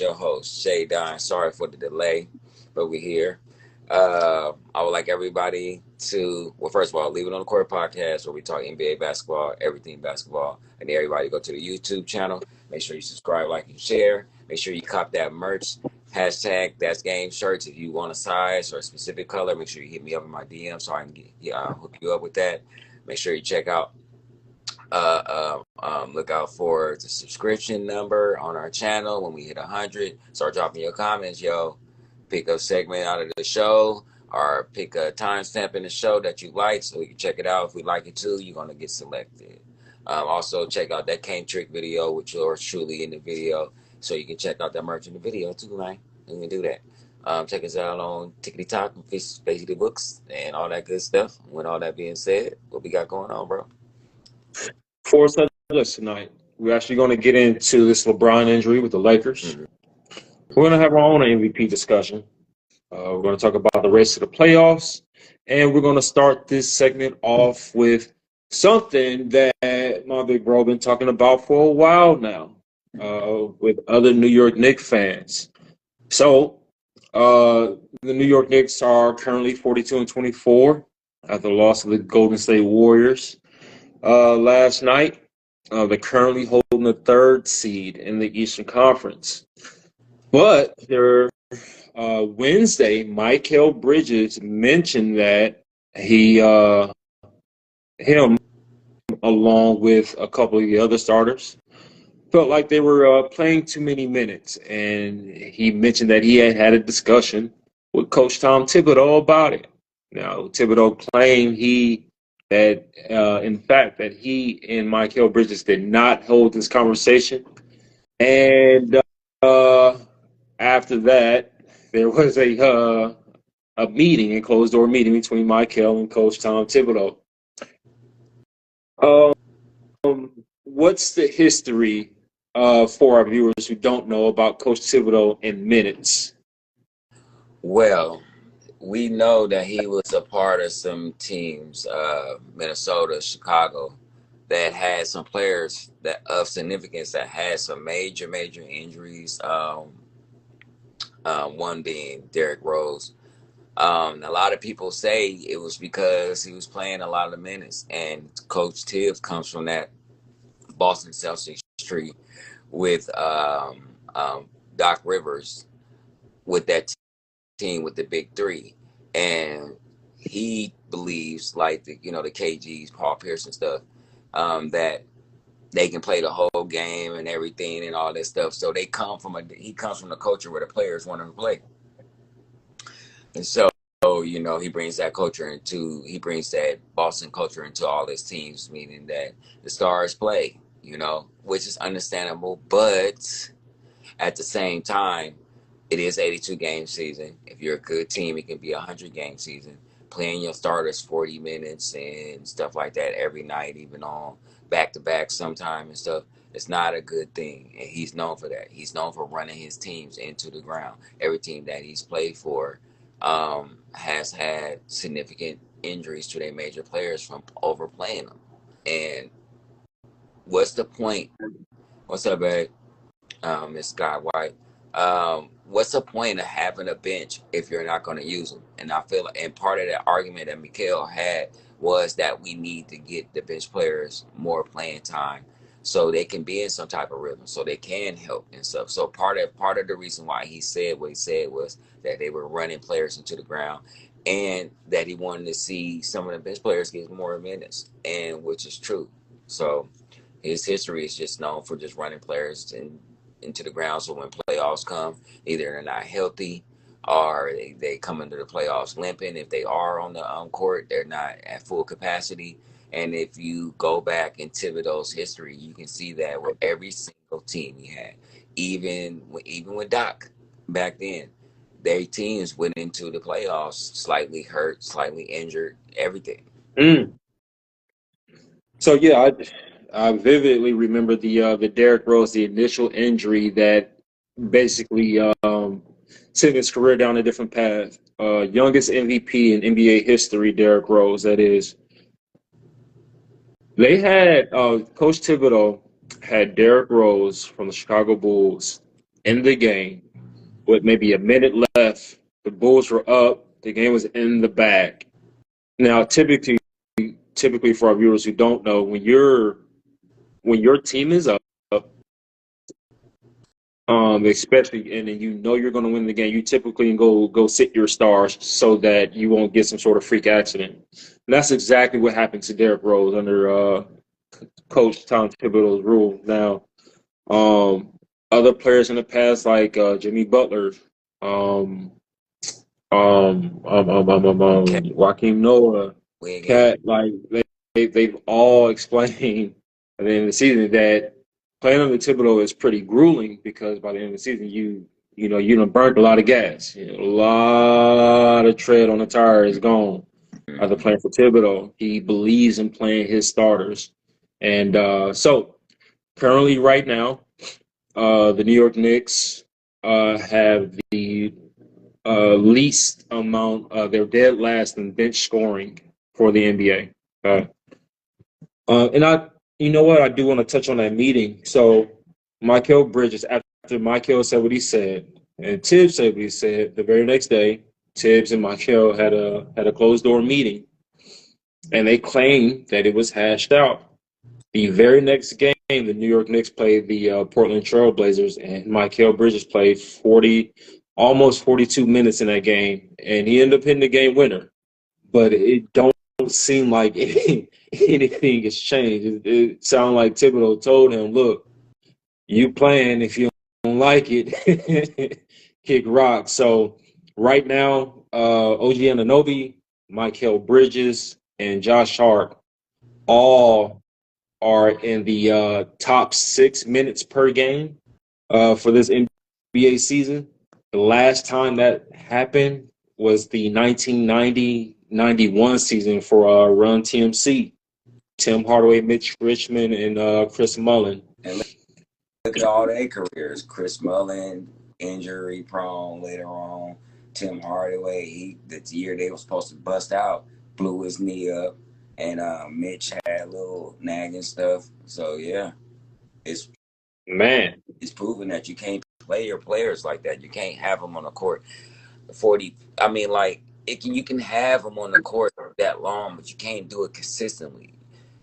your host, Shay Don. Sorry for the delay, but we're here. I would like everybody to, well, first of all, Leave It on the Court podcast where we talk NBA basketball, everything basketball, and everybody go to the YouTube channel. Make sure you subscribe, like, and share. Make sure you cop that merch. Hashtag That's Game shirts. If you want a size or a specific color, make sure you hit me up in my DM so I can hook you up with that. Make sure you check out look out for the subscription number on our channel when we hit 100. Start dropping your comments, yo. Pick a segment out of the show or pick a timestamp in the show that you like so we can check it out. If we like it too, you're going to get selected. Also, check out that Cane Trick video with yours truly in the video so you can check out that merch in the video too, man. You can do that. Check us out on Tickety Talk and Basically Books and all that good stuff. With all that being said, what we got going on, bro? For us tonight, we're actually going to get into this LeBron injury with the Lakers. Mm-hmm. We're going to have our own MVP discussion. We're going to talk about the race to the playoffs, and we're going to start this segment off with something that my big bro been talking about for a while now with other New York Knicks fans. So the New York Knicks are currently 42-24 after the loss of the Golden State Warriors last night. They're currently holding the third seed in the Eastern Conference. But Wednesday, Mikal Bridges mentioned that him, along with a couple of the other starters, felt like they were playing too many minutes. And he mentioned that he had a discussion with Coach Tom Thibodeau about it. Now, Thibodeau claimed in fact, that he and Mikal Bridges did not hold this conversation. And after that, there was a meeting, a closed-door meeting between Mikal and Coach Tom Thibodeau. What's the history for our viewers who don't know about Coach Thibodeau in minutes? Well, we know that he was a part of some teams, Minnesota, Chicago, that had some players that of significance that had some major injuries. One being Derrick Rose. A lot of people say it was because he was playing a lot of minutes, and Coach Tibbs comes from that Boston Celtics tree with Doc Rivers with that team with the big three, and he believes, like the KGs, Paul Pierce and stuff, that they can play the whole game and everything and all that stuff. So he comes from the culture where the players want to play, and so he brings that Boston culture into all his teams, meaning that the stars play, which is understandable, but at the same time, it is 82 game season. If you're a good team, it can be 100 game season. Playing your starters 40 minutes and stuff like that every night, even on back to back sometime and stuff, it's not a good thing. And he's known for that. He's known for running his teams into the ground. Every team that he's played for has had significant injuries to their major players from overplaying them. And what's the point? What's up, babe? Miss Sky White. What's the point of having a bench if you're not going to use them? And I feel, and part of that argument that Mikal had was that we need to get the bench players more playing time so they can be in some type of rhythm, so they can help and stuff. So part of the reason why he said what he said was that they were running players into the ground, and that he wanted to see some of the bench players get more minutes, and which is true. So his history is just known for just running players into the ground. So when playoffs come, either they're not healthy or they come into the playoffs limping. If they are on the court, they're not at full capacity. And if you go back in Thibodeau's history, you can see that with every single team he had, even with Doc back then, their teams went into the playoffs slightly hurt, slightly injured, everything. So yeah, I vividly remember the Derrick Rose, the initial injury that basically sent his career down a different path. Youngest MVP in NBA history, Derrick Rose, that is. They had Coach Thibodeau had Derrick Rose from the Chicago Bulls in the game with maybe a minute left. The Bulls were up. The game was in the bag. Now, typically for our viewers who don't know, when your team is up, especially and then you know you're going to win the game, you typically go sit your stars so that you won't get some sort of freak accident. And that's exactly what happened to Derrick Rose under Coach Tom Thibodeau's rule. Now, other players in the past like Jimmy Butler, um, Joakim Noah, Wiggins. Cat, like they've all explained at the end of the season that playing under Thibodeau is pretty grueling because by the end of the season you done burnt a lot of gas. You know, a lot of tread on the tire is gone. After playing for Thibodeau, he believes in playing his starters, and so currently right now, the New York Knicks have the least amount. They're dead last in bench scoring for the NBA. And you know what? I do want to touch on that meeting. So, Mikal Bridges, after Mikal said what he said, and Tibbs said what he said, the very next day, Tibbs and Mikal had a closed door meeting, and they claimed that it was hashed out. The very next game, the New York Knicks played the Portland Trail Blazers, and Mikal Bridges played almost 42 minutes in that game, and he ended up hitting the game winner. But it don't seem like anything has changed. It sounded like Thibodeau told him, "Look, you playing. If you don't like it, kick rock." So right now, OG Anunoby, Mikal Bridges, and Josh Hart all are in the top 6 minutes per game for this NBA season. The last time that happened was the 1990-91 season for Run TMC. Tim Hardaway, Mitch Richmond, and Chris Mullin. And look at all their careers. Chris Mullin, injury prone later on. Tim Hardaway, the year they were supposed to bust out, blew his knee up. And Mitch had a little nagging stuff. So, yeah, it's proven that you can't play your players like that. You can't have them on the court 40. I mean, like, you can have them on the court that long, but you can't do it consistently.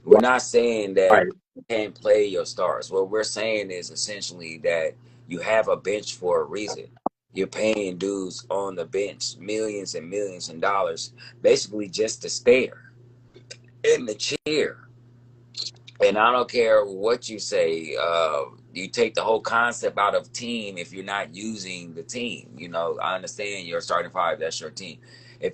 We're not saying that you can't play your stars. What we're saying is essentially that you have a bench for a reason. You're paying dudes on the bench millions and millions of dollars, basically just to stare in the chair. And I don't care what you say. You take the whole concept out of team if you're not using the team. You know, I understand your starting five. That's your team.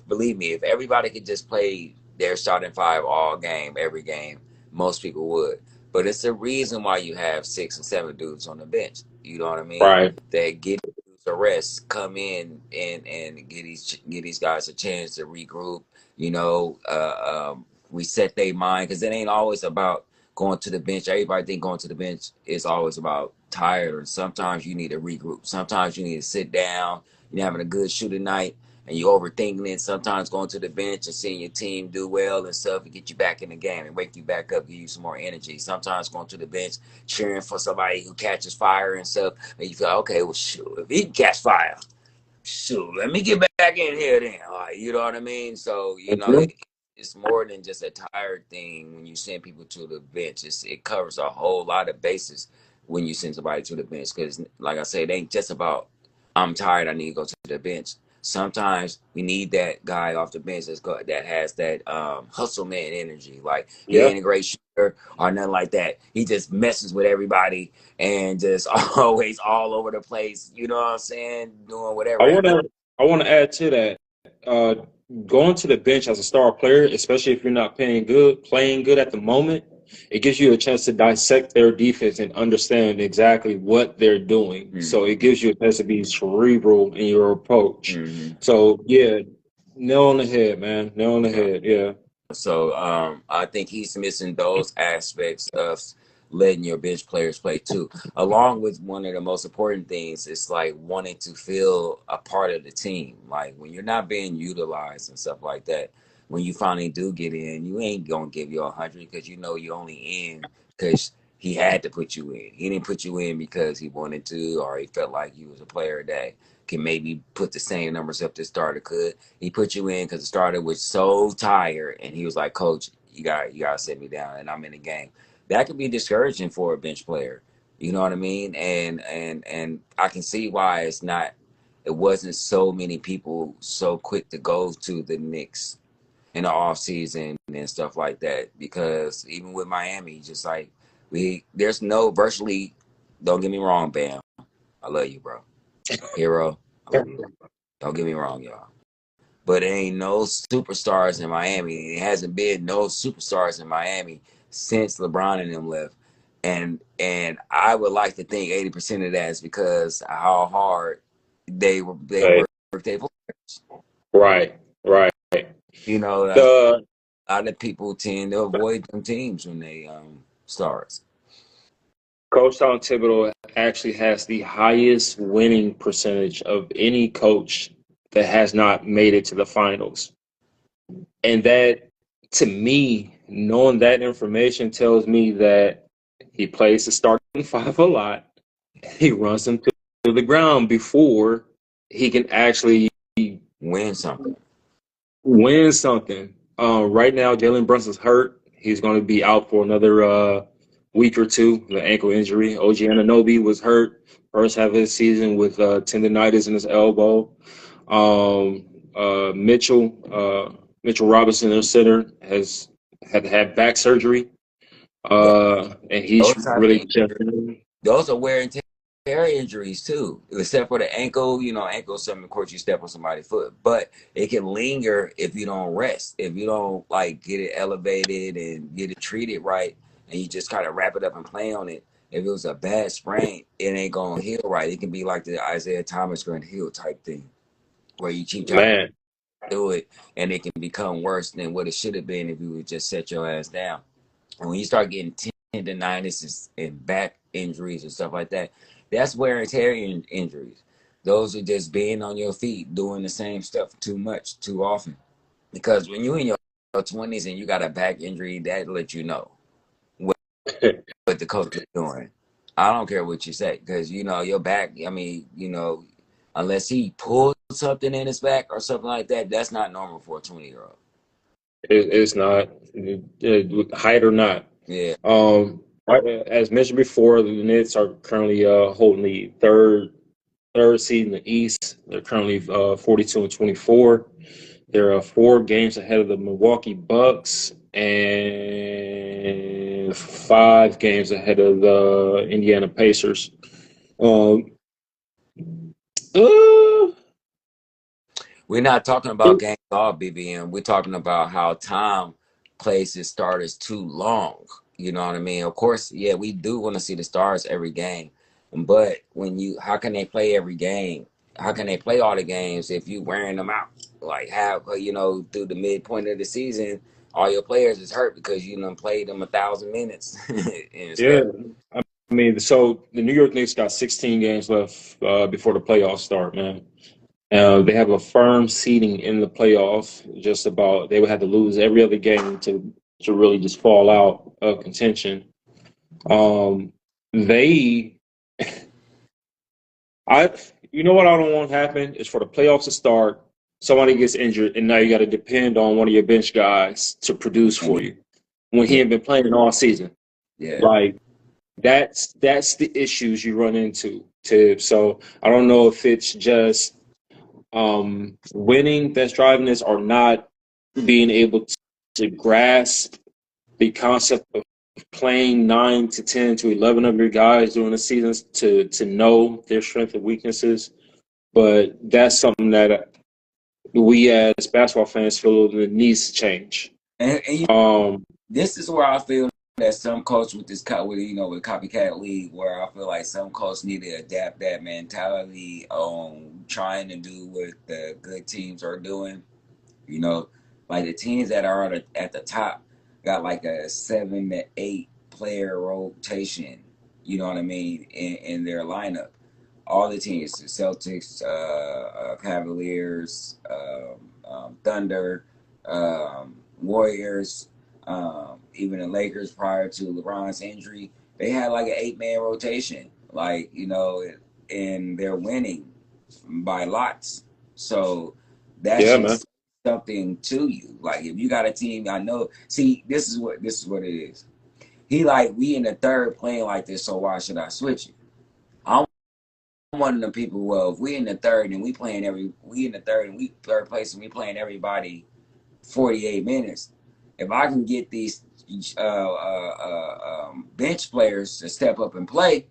Believe me, if everybody could just play their starting five all game, every game, most people would. But it's the reason why you have 6 and 7 dudes on the bench. You know what I mean? Right. That get a rest, come in and get these guys a chance to regroup. You know, reset their mind because it ain't always about going to the bench. Everybody think going to the bench is always about tired. And sometimes you need to regroup. Sometimes you need to sit down. You're having a good shooting night and you're overthinking it. Sometimes going to the bench and seeing your team do well and stuff and get you back in the game and wake you back up, give you some more energy. Sometimes going to the bench, cheering for somebody who catches fire and stuff, and you feel, okay, well, shoot, if he can catch fire, shoot, let me get back in here then. All right, you know what I mean? So, you know, it's more than just a tired thing when you send people to the bench. It covers a whole lot of bases when you send somebody to the bench. Because, like I said, it ain't just about, I'm tired, I need to go to the bench. Sometimes we need that guy off the bench that has that hustle man energy. Like, he ain't a great shooter or nothing like that. He just messes with everybody and just always all over the place. You know what I'm saying? Doing whatever. I want to add to that. Going to the bench as a star player, especially if you're not playing good at the moment, it gives you a chance to dissect their defense and understand exactly what they're doing. Mm-hmm. So it gives you a chance to be cerebral in your approach. Mm-hmm. So yeah, nail on the head, man. Nail on the head. Yeah. So I think he's missing those aspects of letting your bench players play too. Along with one of the most important things, it's like wanting to feel a part of the team. Like when you're not being utilized and stuff like that, when you finally do get in, you ain't gonna give you 100 because you know you're only in because he had to put you in. He didn't put you in because he wanted to or he felt like you was a player that can maybe put the same numbers up the starter could. He put you in because the starter was so tired, and he was like, "Coach, you got to sit me down, and I'm in the game." That could be discouraging for a bench player. You know what I mean? And I can see why it wasn't so many people so quick to go to the Knicks in the off season and stuff like that, because even with Miami, just like there's no virtually. Don't get me wrong, Bam. I love you, bro. Hero, I love you. Don't get me wrong, y'all. But there ain't no superstars in Miami. It hasn't been no superstars in Miami since LeBron and them left. And I would like to think 80% of that is because how hard they work Right, their players. right, right. You know, a The lot of people tend to avoid them teams when they starts. Coach Tom Thibodeau actually has the highest winning percentage of any coach that has not made it to the finals. And that, to me, knowing that information tells me that he plays the starting five a lot. He runs them to the ground before he can actually Win something. win something. Right now, Jalen Brunson's hurt. He's going to be out for another week or two, the ankle injury. OG Anunoby was hurt first half of the season with tendonitis in his elbow. Um, Mitchell Robinson, their center, has had to have back surgery, and he's Those type of really those are wear and tear injuries too. Except for the ankle, ankle something. Of course, you step on somebody's foot, but it can linger if you don't rest. If you don't like get it elevated and get it treated right, and you just kind of wrap it up and play on it. If it was a bad sprain, it ain't gonna heal right. It can be like the Isaiah Thomas Grant Hill type thing, where you keep trying to man. do it, and it can become worse than what it should have been if you would just set your ass down. And when you start getting tendonitis and back injuries and stuff like that, that's wear and tear injuries. Those are just being on your feet, doing the same stuff too much, too often. Because when you're in your 20s and you got a back injury, that lets you know what, what the coach is doing. I don't care what you say, because your back. I mean, unless he pulled something in his back or something like that, that's not normal for a 20-year-old. It's not height or not. Yeah, As mentioned before, the Nets are currently holding the third seed in the East. They're currently 42-24. They're 4 games ahead of the Milwaukee Bucks and 5 games ahead of the Indiana Pacers. Um, uh, we're not talking about games off, BBM. We're talking about how Tom plays his starters too long. You know what I mean? Of course, yeah, we do want to see the stars every game, but how can they play every game? How can they play all the games if you wearing them out? Like through the midpoint of the season, all your players is hurt because you done played them 1,000 minutes yeah, instead. I mean, so the New York Knicks got 16 games left before the playoffs start, man. They have a firm seeding in the playoffs. Just about, they would have to lose every other game to really just fall out of contention. Um, they, I, you know what I don't want to happen is for the playoffs to start, somebody gets injured, and now you got to depend on one of your bench guys to produce for you when he Yeah, ain't been playing all season. yeah. Like that's the issues you run into. So I don't know if it's just winning that's driving this or not being able to grasp the concept of playing 9 to 10 to 11 of your guys during the seasons to know their strengths and weaknesses. But that's something that we as basketball fans feel that needs to change. And Um, this is where I feel that some coach with with copycat league, where I feel like some coach need to adapt that mentality on trying to do what the good teams are doing. You know, like the teams that are at the top got like a 7 to 8 player rotation. You know what I mean in their lineup. All the teams, the Celtics, Cavaliers, Thunder, Warriors, even the Lakers prior to LeBron's injury. they had like an 8-man rotation, like, and they're winning by lots. So that Yeah, should man. say something to you. Like if you got a team, I know. See, this is what it is. He like we in the third playing like this, so why should I switch it? I'm one of the people. Well, if we in the third and we in the third and we third place and we playing everybody 48 minutes. If I can get these bench players to step up and play,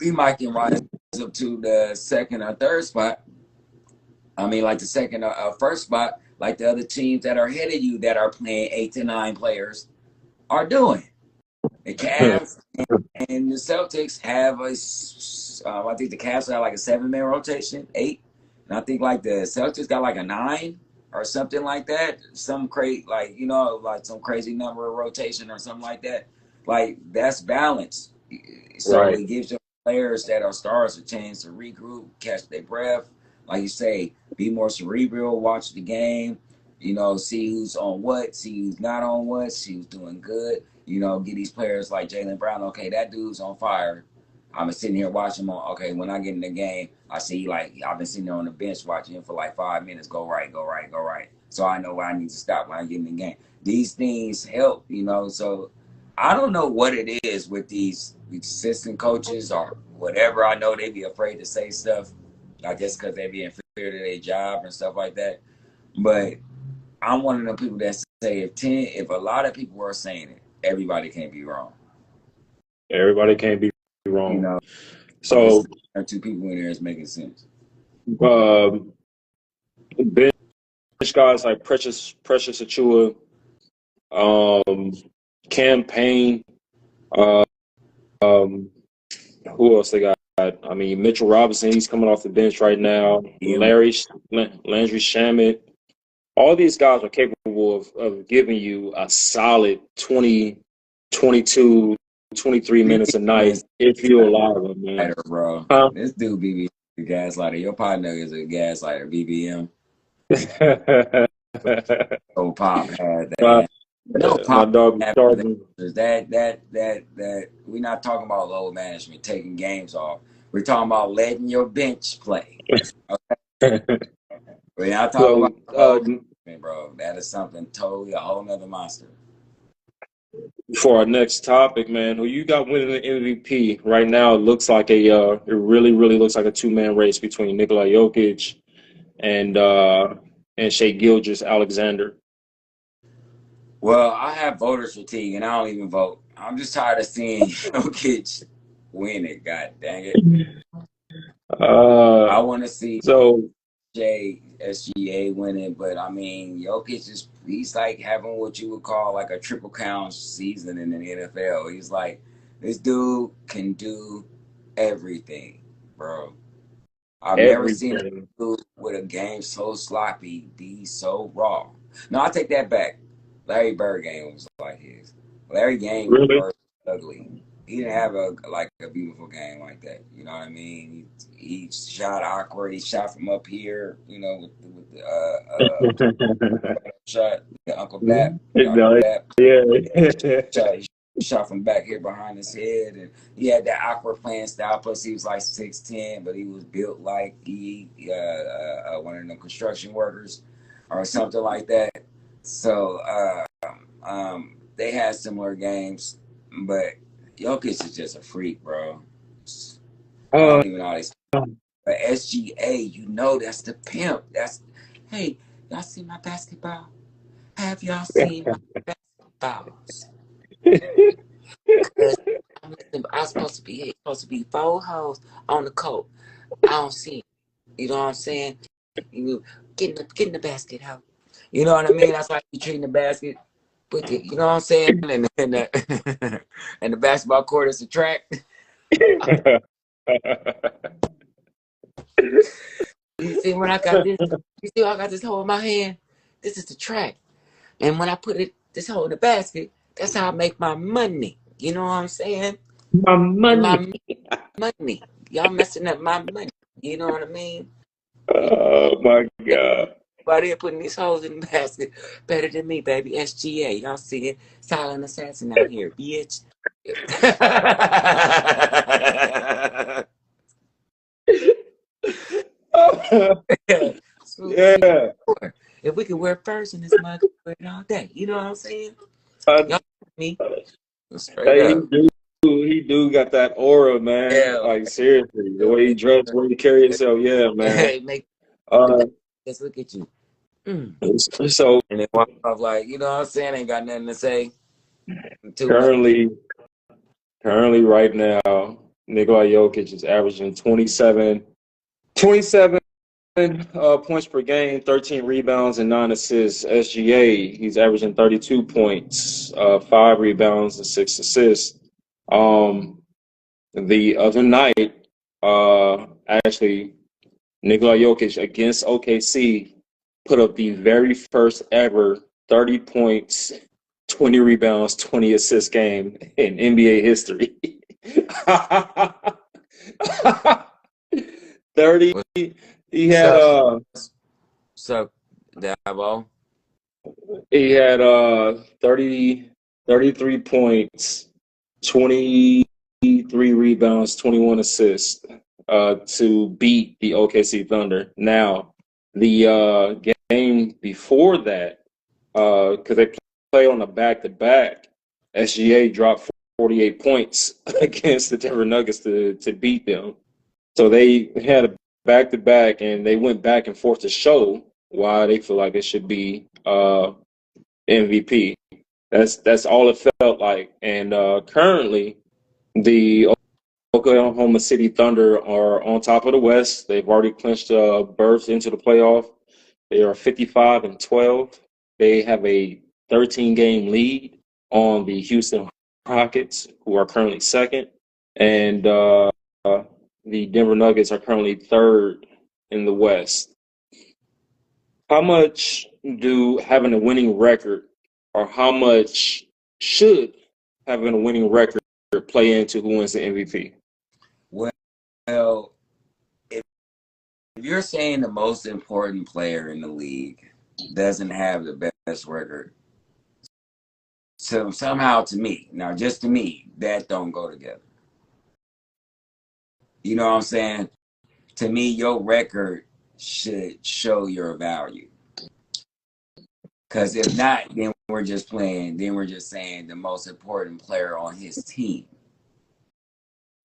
we might can rise up to the second or third spot. I mean, like the second or first spot, like the other teams that are ahead of you that are playing 8 to 9 players are doing. The Cavs and the Celtics have I think the Cavs got like a 7-man rotation, 8, and I think like the Celtics got like a 9 or something like that. Some crazy, like like some crazy number of rotation or something like that. Like that's balance. So Right. it gives your players that are stars a chance to regroup, catch their breath. Like you say, be more cerebral, watch the game. See who's on what, see who's not on what, see who's doing good. Get these players like Jaylen Brown. Okay, that dude's on fire. I'm sitting here watching him on. Okay, when I get in the game, I see like I've been sitting there on the bench watching him for like 5 minutes. Go right, go right, go right. So I know where I need to stop when I get in the game. These things help, So I don't know what it is with these assistant coaches or whatever. I know they be afraid to say stuff, I guess because they be inferior to their job and stuff like that. But I'm one of the people that say if a lot of people are saying it, everybody can't be wrong. Everybody can't be You wrong. know, just So, two people in there is making sense. um, bench guys like Precious Achua, um, Campaign, uh, um, who else they got? I mean, Mitchell Robinson, he's coming off the bench right now. Yeah, Landry Shamet. All these guys are capable of giving you a solid 20, 22, 23 minutes a night BBM if you allow them, man. gaslighter, bro. Huh? This dude BBM is a gaslighter. Your partner is a gaslighter. BBM. Oh, Pop had my, that. No, my Pop dog had that. starting. That. We're not talking about load management, taking games off. We're talking about letting your bench play. Okay? We're not talking about So, load management, bro. That is something totally a whole nother monster. for our next topic, man, who you got winning the MVP right now? It looks like it really, really looks like a two-man race between Nikola Jokic and Shai Gilgeous-Alexander. Well, I have voters fatigue, and I don't even vote. I'm just tired of seeing Jokic win it. God dang it! I Uh, want to see so SGA winning, but I mean, Jokic he's like having what you would call like a triple count season in the NFL. He's like, this dude can do everything, bro. I've never seen a everything. dude with a game so sloppy be so raw. No, I take that back. Larry Bird game was like his. Larry Really? Bird was ugly. He didn't have a beautiful game like that. You know what I mean? He shot awkward. He shot from up here. With the shot, the Uncle Bap, the Uncle No, Bap yeah. shot. He shot from back here behind his head, and he had that awkward playing style. Plus, he was like 6'10", but he was built like one of them construction workers or something like that. So they had similar games, but Jokic is just a freak, bro. I Uh, don't even know how they. But SGA, that's the pimp. Hey, y'all see my basketball? Have y'all seen my basketballs? Because I'm supposed to be 4 hoes on the court. I don't see it. You know what I'm saying? You get in the basket, hoe. You know what I mean? That's why you treating the basket. You know what I'm saying? And the, and the basketball court is a track. You see when I got this? You see I got this hole in my hand? This is the track. And when I put this hole in the basket, that's how I make my money. You know what I'm saying? my money. My money. Y'all messing up my money. You know what I mean? Oh my God. Everybody putting these holes in the basket better than me, baby. SGA, y'all see it? Silent assassin out here, bitch. Smooth as you Yeah. before. If we could wear furs in this mug, wear it all day. You know what I'm saying? Uh, Y'all me straight hey, up. he do got that aura, man. Yeah, Like seriously, the way he make dressed, the way he carry himself, yeah, man. hey, make Uh, let's look at you. Mm. so And then walk off like, you know what I'm saying? Ain't got nothing to say. Too much. currently, right now, Nikola Jokic is averaging 27 points per game, 13 rebounds, and 9 assists. SGA, he's averaging 32 points, 5 rebounds, and 6 assists. The other night, actually, Nikola Jokic against OKC put up the very first ever 30 points, 20 rebounds, 20 assist game in NBA history. 30. He had So, uh so, Dabo. he had 30 33 points, 23 rebounds, 21 assists to beat the OKC Thunder. Now, the game before that, because they play on a back-to-back, SGA dropped 48 points against the Denver Nuggets to beat them. So they had a back-to-back, and they went back and forth to show why they feel like it should be MVP. That's all it felt like. And currently, the Oklahoma City Thunder are on top of the West. They've already clinched a berth into the playoff. They are 55-12. They have a 13-game lead on the Houston Rockets, who are currently second, and the Denver Nuggets are currently third in the West. How much do having a winning record, or how much should having a winning record play into who wins the MVP? Well, if you're saying the most important player in the league doesn't have the best record, so somehow to me, now just to me, that don't go together. You know what I'm saying? To me, your record should show your value. Because if not, then we're just playing, then we're just saying the most important player on his team.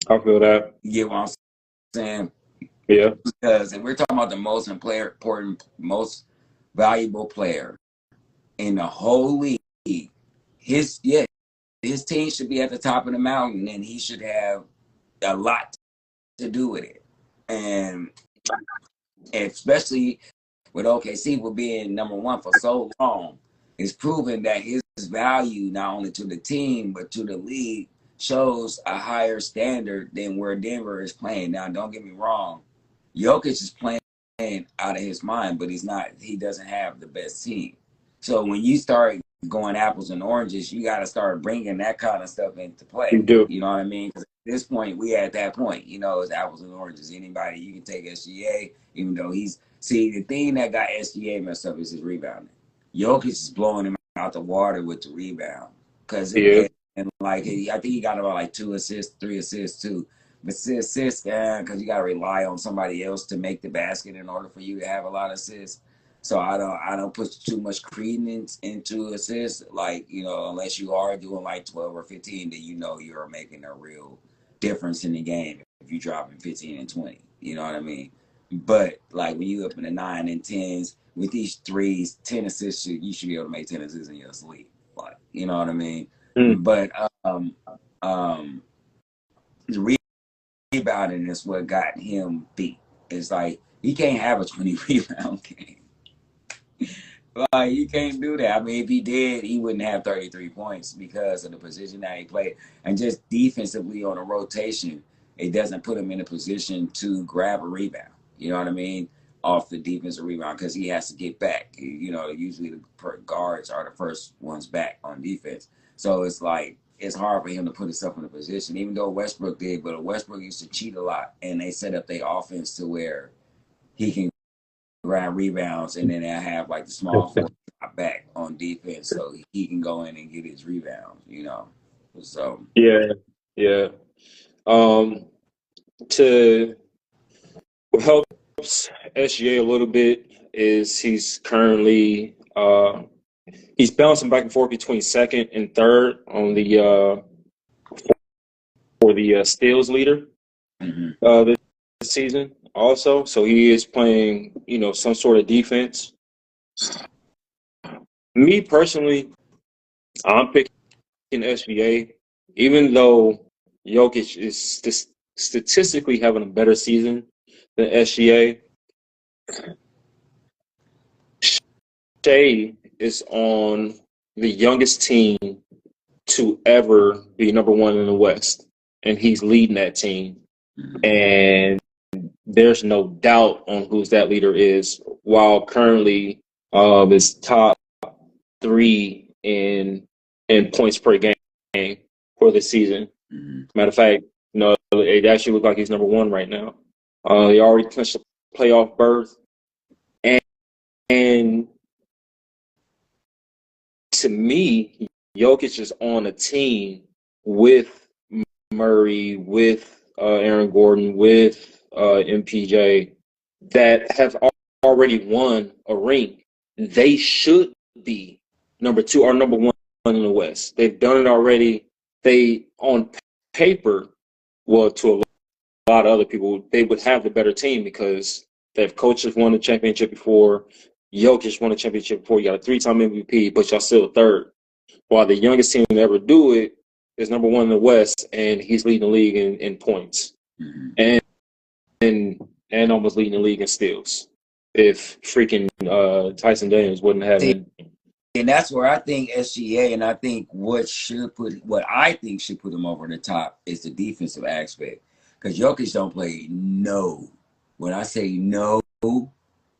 I feel that. You get what I'm saying? Yeah. Because if we're talking about the most important, most valuable player in the whole league, his team should be at the top of the mountain, and he should have a lot to do with it. And especially with OKC for being number one for so long, it's proven that his value not only to the team but to the league shows a higher standard than where Denver is playing. Now, don't get me wrong, Jokic is playing out of his mind, but he's not. He doesn't have the best team. So when you start going apples and oranges, you got to start bringing that kind of stuff into You play. do. You know what I mean? 'Cause at this point, we at that point. You know, it's apples and oranges. Anybody you can take SGA, even though he's see the thing that got SGA messed up is his rebounding. Jokic is blowing him out the water with the rebound because Yeah. and like I think he got about like 2 assists, 3 assists too. But assists, because you gotta rely on somebody else to make the basket in order for you to have a lot of assists. So I don't put too much credence into assists. Like, unless you are doing like 12 or 15, then you're making a real difference in the game if you're dropping 15 and 20. You know what I mean? But like when you up in the 9 and 10s with these threes, 10 assists, you should be able to make 10 assists in your sleep. Like, you know what I mean? Mm. But the rebounding is what got him beat. It's like he can't have a 20 rebound game. Like, you can't do that. I mean, if he did, he wouldn't have 33 points because of the position that he played. And just defensively on a rotation, it doesn't put him in a position to grab a rebound. You know what I mean? Off the defensive rebound because he has to get back. Usually the guards are the first ones back on defense. So it's like it's hard for him to put himself in a position, even though Westbrook did. But Westbrook used to cheat a lot, and they set up their offense to where he can around rebounds, and then they'll have like the small forward drop back on defense so he can go in and get his rebounds, you know. So Yeah, yeah. Um, to what helps SGA a little bit is he's currently he's bouncing back and forth between second and third on the for the steals leader this season also. So he is playing, some sort of defense. Me personally, I'm picking SGA, even though Jokic is statistically having a better season than SGA. Shea is on the youngest team to ever be number one in the West, and he's leading that team. And there's no doubt on who that leader is, while currently is top 3 in points per game for the season. Matter of fact, it actually looks like he's number 1 right now. He already clinched a playoff berth, and to me, Jokic is on a team with Murray, with Aaron Gordon, with MPJ that have already won a ring. They should be number 2 or number 1 in the West. They've done it already. They, on paper, well, to a lot of other people, they would have the better team because their coaches won the championship before. Jokic won the championship before. You got a 3-time MVP, but y'all still third. While the youngest team to ever do it is number 1 in the West, and he's leading the league in points, and almost leading the league in steals. If freaking Tyson Daniels wouldn't have it. And that's where I think SGA, and I think what I think should put him over the top is the defensive aspect. Because Jokic don't play no. When I say no,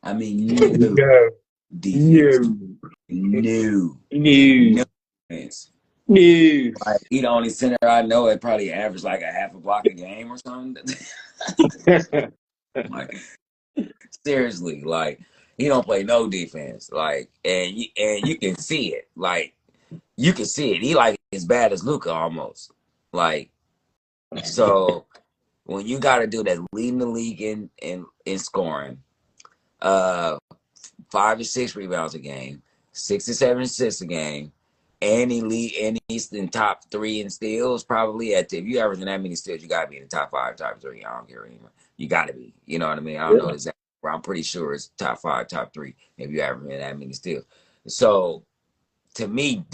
I mean no defense. No defense. Like, he the only center I know that probably averaged like a half a block a game or something. Like, seriously, like, he don't play no defense. Like, and you can see it. Like, you can see it. He like as bad as Luka almost. Like, so when you got to do that, leading the league in scoring, 5 to 6 rebounds a game, 6 to 7 assists a game, and he's in top 3 in steals. Probably if you averaging that many steals, you gotta be in the top 5, top 3. I don't care anymore. You gotta be. You know what I mean? I don't know exactly. I'm pretty sure it's top 5, top 3 if you averaging that many steals. So to me,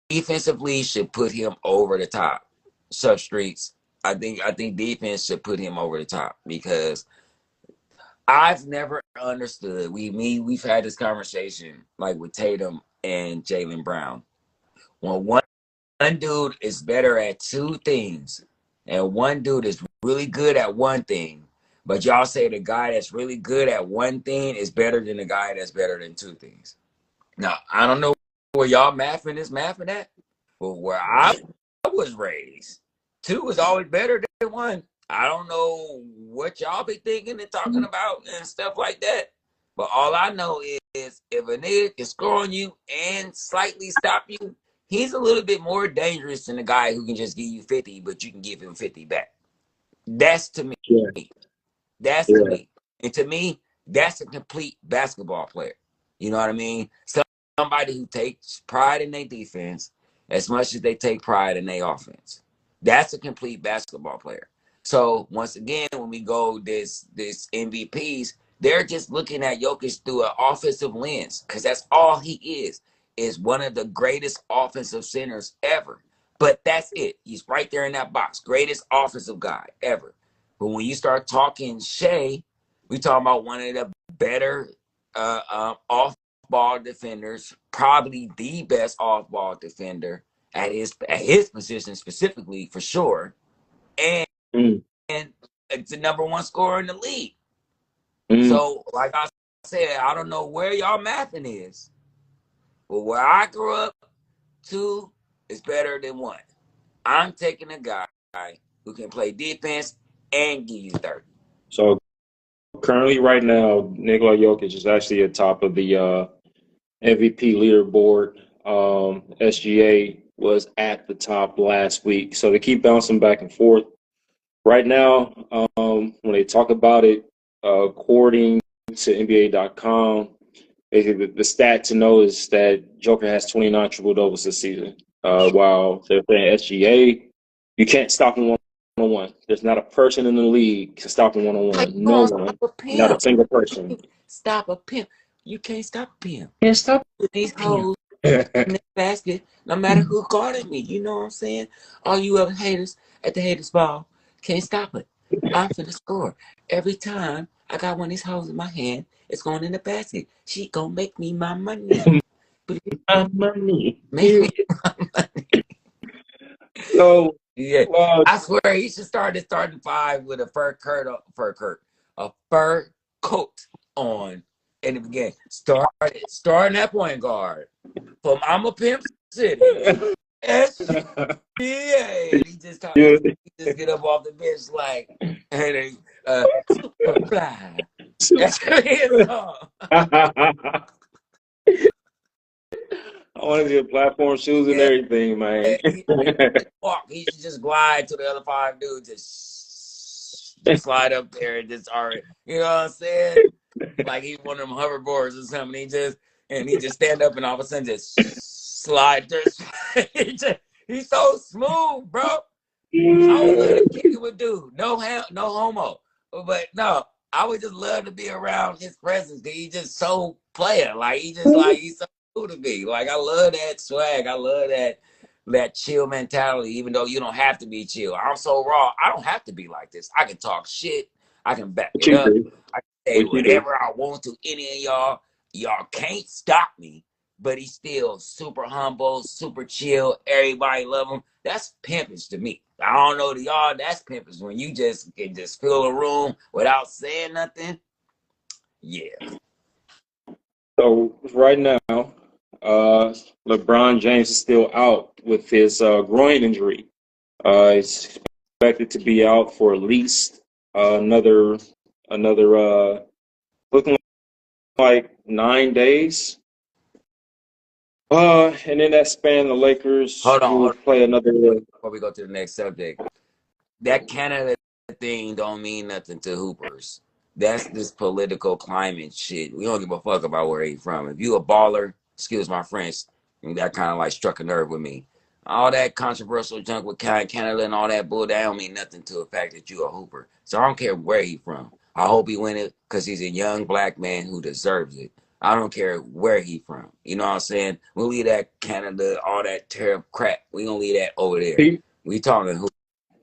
defensively should put him over the top. Substreets, I think defense should put him over the top because I've never understood. We've had this conversation like with Tatum and Jaylen Brown. When one dude is better at 2 things, and one dude is really good at one thing, but y'all say the guy that's really good at one thing is better than the guy that's better than 2 things. Now, I don't know where y'all mathing at, but where I was raised, 2 is always better than 1. I don't know what y'all be thinking and talking about and stuff like that. But all I know is if a nigga can score on you and slightly stop you, he's a little bit more dangerous than the guy who can just give you 50, but you can give him 50 back. That's to me. That's to me. And to me, that's a complete basketball player. You know what I mean? Somebody who takes pride in their defense as much as they take pride in their offense. That's a complete basketball player. So once again, when we go this MVPs, they're just looking at Jokic through an offensive lens because that's all he is one of the greatest offensive centers ever. But that's it. He's right there in that box. Greatest offensive guy ever. But when you start talking Shea, we talking about one of the better off-ball defenders, probably the best off-ball defender at his position specifically for sure, and it's the number 1 scorer in the league. So, like I said, I don't know where y'all mathing is, but where I grew up, 2 is better than 1. I'm taking a guy who can play defense and give you 30. So currently, right now, Nikola Jokic is actually atop of the MVP leaderboard. SGA was at the top last week, so they keep bouncing back and forth. Right now, when they talk about it, according to NBA.com, basically the stat to know is that Joker has 29 triple doubles this season. While they're saying SGA, you can't stop him one on one. There's not a person in the league can stop him one on How you one. No gonna one, stop a not a pimp? single person. Stop a pimp. You can't stop a pimp. Can't stop These him. hoes in the basket, no matter who guarded me. You know what I'm saying? All you other haters at the haters ball can't stop it. I'm finna score. Every time I got one of these hoes in my hand, it's going in the basket. She gonna make me my money. But Money. make me my money. So, Yeah. well, I swear he should start the starting five with a a fur coat on in the beginning. Starting that point guard from I'm a Pimp City. SGA. And he just talk, yeah. he just get up off the bench like and he, super fly. That's his song. I want to get platform shoes and Yeah, everything, man. he walk. He should just glide to the other five dudes, just slide up there and just already. You know what I'm saying? Like he's one of them hoverboards or something. He just stand up and all of a sudden just slide. He's so smooth, bro. I would love to kick it with dude. No homo. But no, I would just love to be around his presence because he's just so player. Like he's so cool to me. Like I love that swag. I love that chill mentality, even though you don't have to be chill. I'm so raw. I don't have to be like this. I can talk shit. I can back it up. I can say whatever I want to any of y'all. Y'all can't stop me. But he's still super humble, super chill. Everybody love him. That's pimpish to me. I don't know to y'all. That's pimpish when you just can just fill a room without saying nothing. Yeah. So right now, LeBron James is still out with his groin injury. He's expected to be out for at least another looking like 9 days. And in that span, the Lakers Hold will on. play another. Before we go to the next subject, that Canada thing don't mean nothing to Hoopers. That's this political climate shit. We don't give a fuck about where he's from. If you a baller, excuse my French, that kind of like struck a nerve with me. All that controversial junk with Canada and all that bull, that don't mean nothing to the fact that you a Hooper. So I don't care where he from. I hope he win it because he's a young black man who deserves it. I don't care where he from. You know what I'm saying? We'll leave that Canada, all that terrible crap. We gonna leave that over there. We talking who?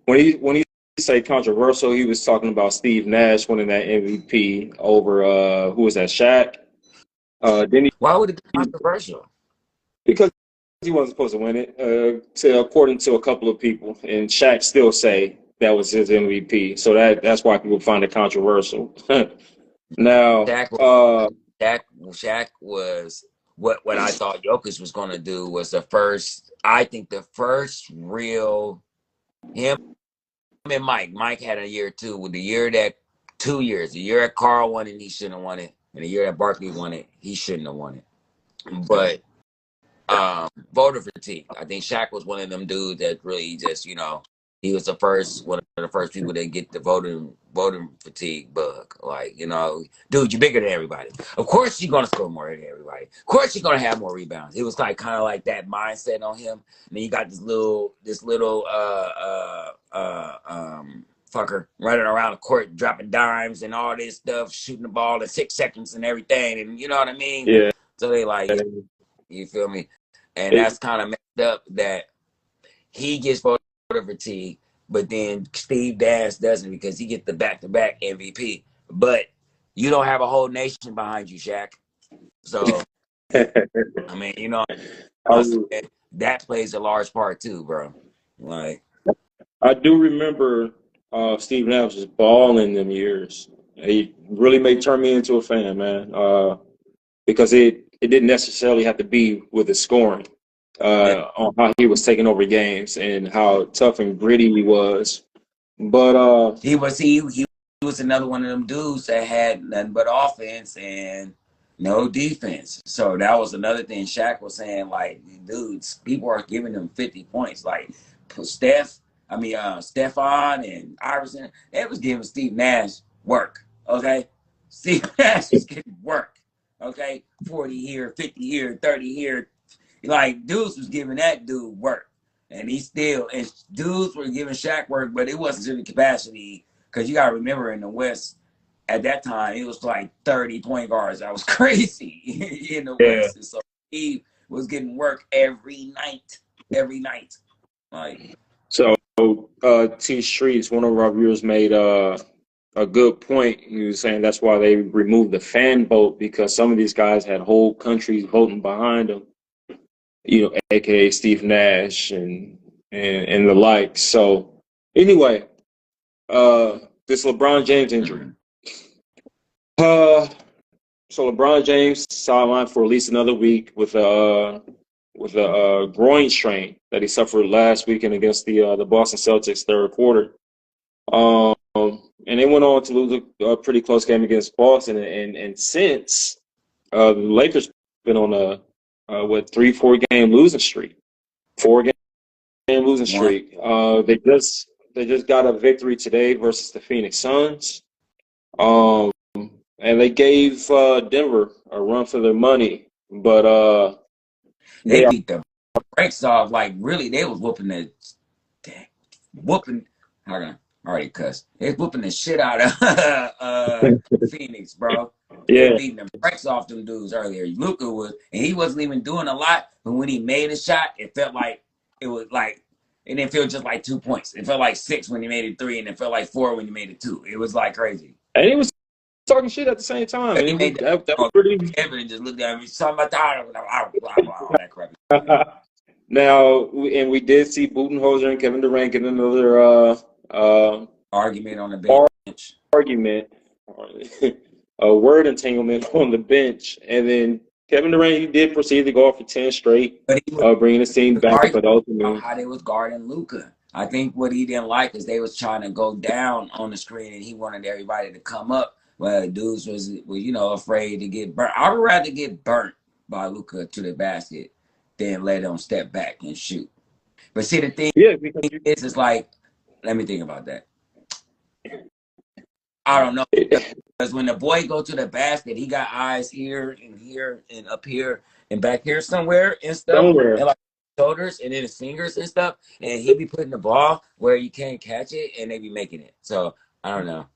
When he say controversial, he was talking about Steve Nash winning that MVP over who was that, Shaq? Then Why would it be controversial? because he wasn't supposed to win it, according to a couple of people, and Shaq still say that was his MVP. So that's why people find it controversial. Now, Shaq was what I thought Jokic was going to do was the first. I think the first real him and Mike. Mike had a year too. With the year that 2 years, the year that Carl won it, he shouldn't have won it, and the year that Barkley won it, he shouldn't have won it. But voter fatigue. I think Shaq was one of them dudes that really just, he was one of the first people that get the voting fatigue bug. Like, dude, you're bigger than everybody. Of course you're gonna score more than everybody. Of course you're gonna have more rebounds. It was like kind of like that mindset on him. And then you got this little fucker running around the court dropping dimes and all this stuff, shooting the ball in 6 seconds and everything. And you know what I mean? yeah. So they like, you feel me? And that's kind of messed up that he gets voter fatigue, but then Steve Nash doesn't because he gets the back-to-back MVP. But you don't have a whole nation behind you, Shaq. So, I mean, that plays a large part too, bro. Like, I do remember Steve Nash was balling them years. He really made turn me into a fan, man. Because it didn't necessarily have to be with the scoring. On how he was taking over games and how tough and gritty he was. But he was was another one of them dudes that had nothing but offense and no defense. So that was another thing Shaq was saying, like, dudes, people are giving them 50 points. Like Stephon and Iverson, they was giving Steve Nash work. Okay. Steve Nash was getting work. Okay. 40 here, 50 here, 30 here. Like, dudes was giving that dude work. And dudes were giving Shaq work, but it wasn't to the capacity. Because you got to remember, in the West, at that time, it was like 30 point guards. That was crazy in the West. And so he was getting work every night. Like, So, T Streets, one of our viewers made a good point. He was saying that's why they removed the fan vote, because some of these guys had whole countries voting behind them. AKA Steve Nash and the like. So, anyway, this LeBron James injury. So LeBron James sidelined for at least another week with a groin strain that he suffered last weekend against the Boston Celtics third quarter. And they went on to lose a pretty close game against Boston. And since the Lakers been on a 3-4 game losing streak, 4-game losing streak. They just got a victory today versus the Phoenix Suns. And they gave Denver a run for their money, but they beat the brakes off. Like, really, they was whooping. I already cussed. They was whooping the shit out of Phoenix, bro. Yeah, they beating the brakes off them dudes earlier. Luka was, and he wasn't even doing a lot, but when he made a shot, it felt like it was like. It didn't feel just like 2 points. It felt like 6 when he made it 3, and it felt like 4 when he made it 2. It was like crazy. And he was talking shit at the same time. He made that was pretty. Kevin just looked at me, something about all that crap. Now, and we did see Budenholzer and Kevin Durant get another argument on the bench. A word entanglement on the bench, and then Kevin Durant, he did proceed to go off for 10 straight, bringing his team back. But ultimately, how they was guarding Luka. I think what he didn't like is they was trying to go down on the screen, and he wanted everybody to come up. Well, dudes was afraid to get burnt. I would rather get burnt by Luka to the basket than let him step back and shoot. But see, the thing is like, let me think about that. I don't know. Because when the boy go to the basket, he got eyes here and up here and back here somewhere and stuff. And like shoulders and then his fingers and stuff. And he be putting the ball where you can't catch it, and they be making it. So I don't know.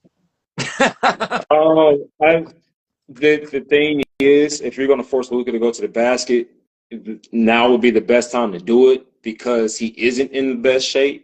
The thing is, if you're going to force Luka to go to the basket, now would be the best time to do it, because he isn't in the best shape.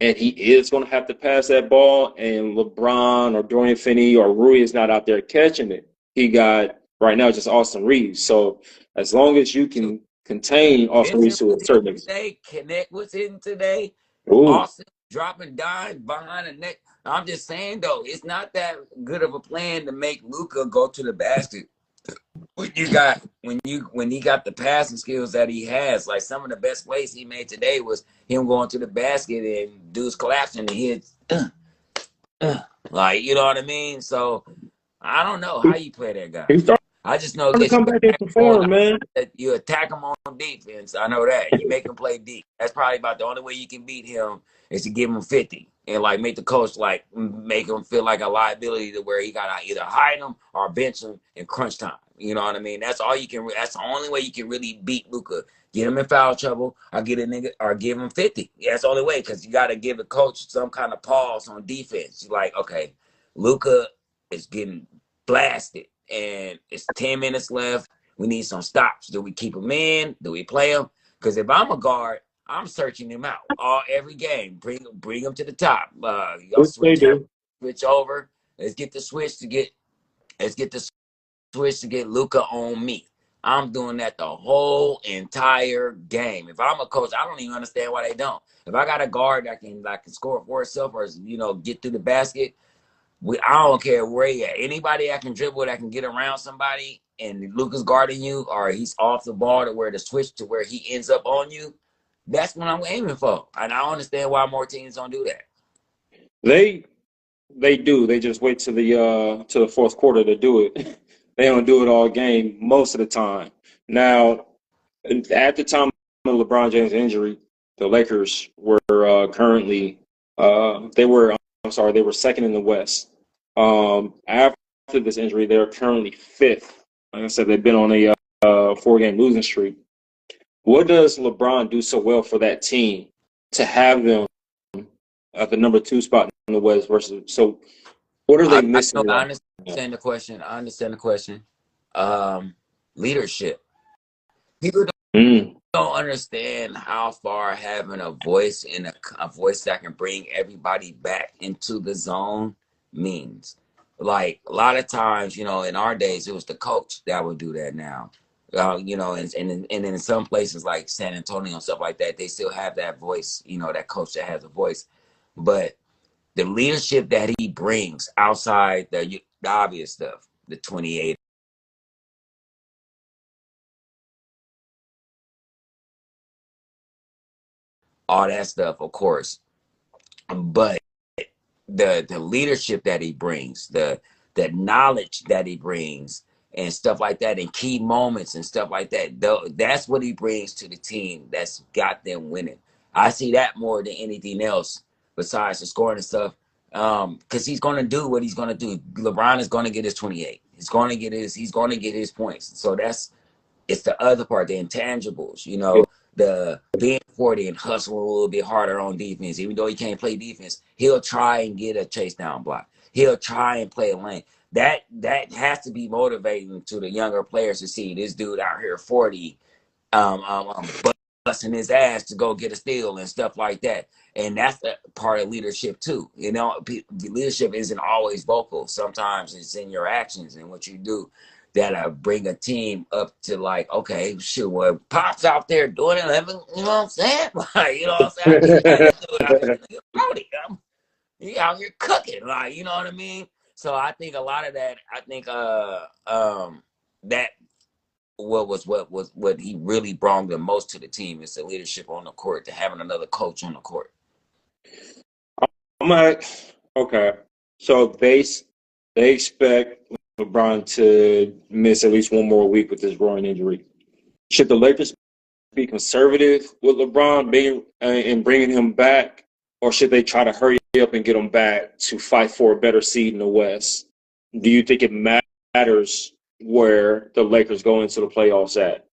And he is going to have to pass that ball, and LeBron or Dorian Finney or Rui is not out there catching it. He got, right now, just Austin Reeves. So as long as you can contain Austin Reeves to a certain extent. Connect was in today. Ooh. Austin dropping dimes behind the net. I'm just saying, though, it's not that good of a plan to make Luka go to the basket. When he got the passing skills that he has, like some of the best plays he made today was him going to the basket and dudes collapsing and he hits, like, you know what I mean? So I don't know how you play that guy. I just know that come back and perform, man. You attack him on defense. I know that. You make him play deep. That's probably about the only way you can beat him is to give him 50 and like make the coach like make him feel like a liability to where he gotta either hide him or bench him in crunch time. You know what I mean? That's all you can. That's the only way you can really beat Luka. Get him in foul trouble, or get a nigga, or give him 50. Yeah, that's the only way, because you got to give the coach some kind of pause on defense. You're like, okay, Luka is getting blasted, and it's 10 minutes left. We need some stops. Do we keep him in? Do we play him? Because if I'm a guard, I'm searching him out every game. Bring him to the top. Y'all switch over. Let's get the switch to get Luka on me. I'm doing that the whole entire game. If I'm a coach, I don't even understand why they don't. If I got a guard that can score for itself or get through the basket, I don't care where he at. Anybody that can dribble, that can get around somebody, and Luka's guarding you, or he's off the ball to where the switch to where he ends up on you, that's what I'm aiming for. And I don't understand why more teams don't do that. They do. They just wait to the fourth quarter to do it. They don't do it all game most of the time. Now, at the time of LeBron James' injury, the Lakers were currently they were they were second in the West. After this injury, they're currently fifth. Like I said, they've been on a 4-game losing streak. What does LeBron do so well for that team to have them at the number 2 spot in the West versus? So, what are they missing? I understand the question. I understand the question. Leadership. People don't understand how far having a voice and a voice that can bring everybody back into the zone means. Like a lot of times, in our days, it was the coach that would do that now. And in some places like San Antonio and stuff like that, they still have that voice, that coach that has a voice. But the leadership that he brings outside the obvious stuff, the 28, all that stuff, of course. But the leadership that he brings, the knowledge that he brings, and stuff like that, and key moments and stuff like that, that's what he brings to the team. That's got them winning. I see that more than anything else besides the scoring and stuff. Because he's going to do what he's going to do. LeBron is going to get his 28. He's going to get his points. So it's the other part, the intangibles, the being 40 and hustling a little bit harder on defense. Even though he can't play defense, he'll try and get a chase down block. He'll try and play a lane. That has to be motivating to the younger players to see this dude out here 40, busting his ass to go get a steal and stuff like that. And that's the part of leadership too. Leadership isn't always vocal. Sometimes it's in your actions and what you do that bring a team up to like, okay, shoot, well, Pop's out there doing it. You know what I'm saying? Like, you know what I'm saying? He out here cooking, like, you know what I mean? So I think a lot of that, that what he really brought the most to the team is the leadership on the court, to having another coach on the court. I'm like, okay, so they expect LeBron to miss at least one more week with this groin injury. Should the Lakers be conservative with LeBron being and bringing him back, or should they try to hurry up and get him back to fight for a better seed in the West? Do you think it matters where the Lakers go into the playoffs at?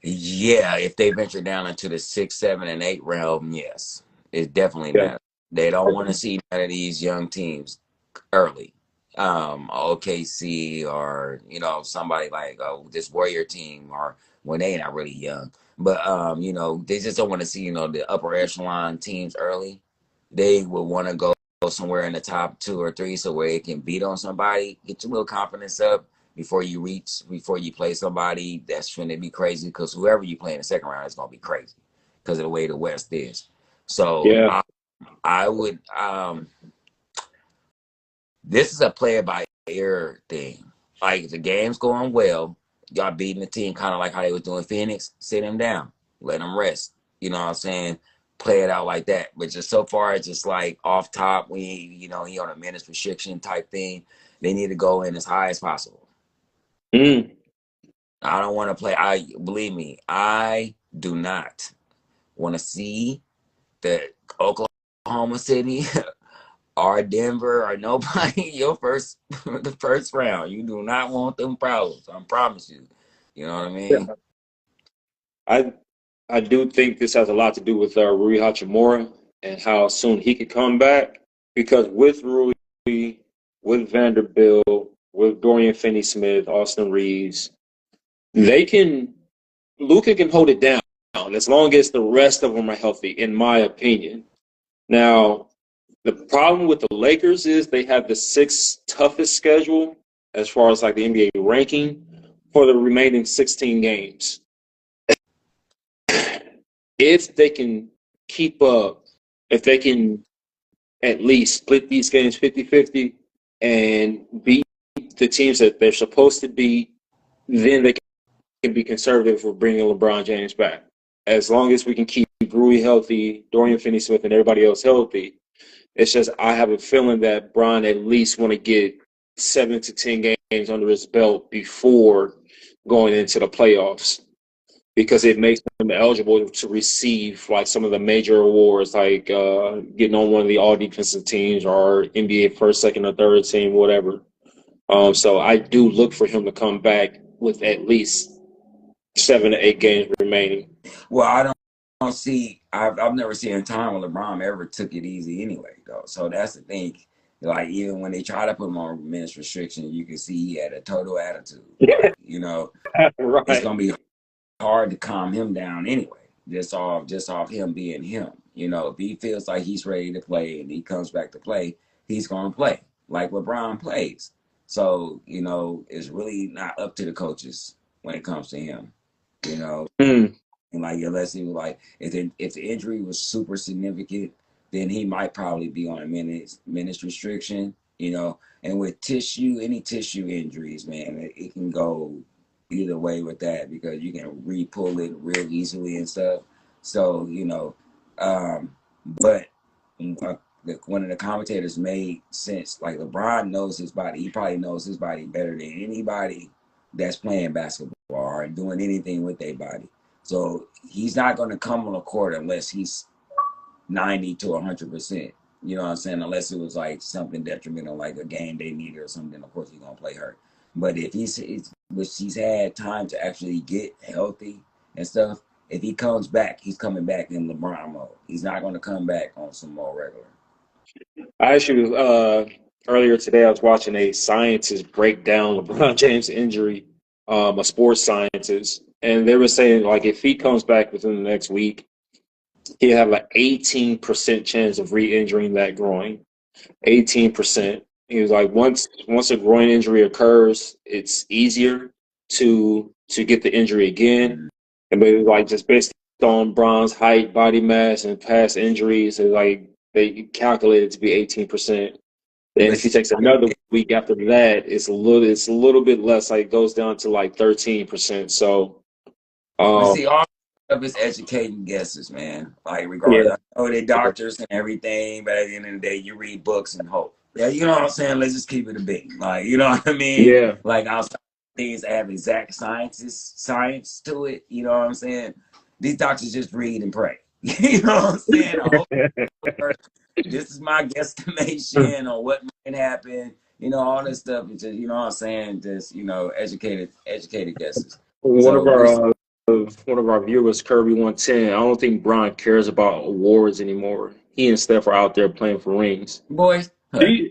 Yeah, if they venture down into the 6, 7, and 8 realm, yes, it definitely matters. They don't want to see none of these young teams early. OKC or somebody like this Warrior team, or when they not really young, but they just don't want to see the upper echelon teams early. They would want to go somewhere in the top 2 or 3, so where it can beat on somebody, get your little confidence up before you play somebody that's going to be crazy, because whoever you play in the second round is going to be crazy because of the way the West is. So yeah. I would this is a player by ear thing. Like, if the game's going well, y'all beating the team kind of like how they was doing Phoenix, sit him down, let him rest. You know what I'm saying? Play it out like that. But just so far, it's just like off top, he on a minutes restriction type thing. They need to go in as high as possible. I don't want to play. Believe me, I do not want to see the Oklahoma City or Denver or nobody the first round. You do not want them problems. I promise you. You know what I mean? Yeah. I do think this has a lot to do with Rui Hachimura and how soon he could come back. Because with Rui, with Vanderbilt, with Dorian Finney-Smith, Austin Reeves, Luka can hold it down as long as the rest of them are healthy, in my opinion. Now, the problem with the Lakers is they have the 6th toughest schedule as far as like the NBA ranking for the remaining 16 games. If they can keep up, if they can at least split these games 50-50 and beat the teams that they're supposed to beat, then they can be conservative for bringing LeBron James back. As long as we can keep Rui healthy, Dorian Finney-Smith, and everybody else healthy, It's just I have a feeling that Bron at least want to get 7 to 10 games under his belt before going into the playoffs, because it makes him eligible to receive like some of the major awards, like getting on one of the all defensive teams or NBA first, second, or third team, whatever. So I do look for him to come back with at least 7 to 8 games remaining. Well, I don't see. I've never seen a time when LeBron ever took it easy anyway, though. So that's the thing. Like, even when they try to put him on minutes restriction, you can see he had a total attitude. Like, you know, Right. it's gonna be hard to calm him down anyway. Just off him being him. You know, if he feels like he's ready to play and he comes back to play, he's gonna play like LeBron plays. So, you know, it's really not up to the coaches when it comes to him. You know, Mm. and like unless he was like, if the injury was super significant, then he might probably be on a minutes restriction. You know, and with any tissue injuries, man, it can go either way with that, because you can re-pull it real easily and stuff. So, you know, but one of the commentators made sense. Like, LeBron knows his body. He probably knows his body better than anybody that's playing basketball or doing anything with their body. So he's not going to come on the court unless he's 90 to 100%. You know what I'm saying? Unless it was like something detrimental, like a game they needed or something, of course he's going to play hurt. But if he's had time to actually get healthy and stuff, if he comes back, he's coming back in LeBron mode. He's not going to come back on some more regular. I actually earlier today I was watching a scientist break down LeBron James' injury, a sports scientist, and they were saying like if he comes back within the next week, he'll have an 18% chance of re-injuring that groin. 18%. He was like, once a groin injury occurs, it's easier to get the injury again. And but it was like just based on Bron's height, body mass, and past injuries, it's like they calculated to be 18%. And if he takes another week after that, it's a little bit less. Like it goes down to like 13%. So, see, all of it's educating guesses, man. Like, regardless, yeah. I know they're doctors and everything, but at the end of the day, you read books and hope. Yeah, you know what I'm saying? Let's just keep it a bit. Like, you know what I mean? Yeah. Like, outside things that have exact science to it. You know what I'm saying? These doctors just read and pray. You know what I'm saying? I hope this is my guesstimation on what might happen. You know, all this stuff is just, you know what I'm saying? Just, you know, educated guesses. One of our viewers, Kirby110, I don't think Bron cares about awards anymore. He and Steph are out there playing for rings. Boys, do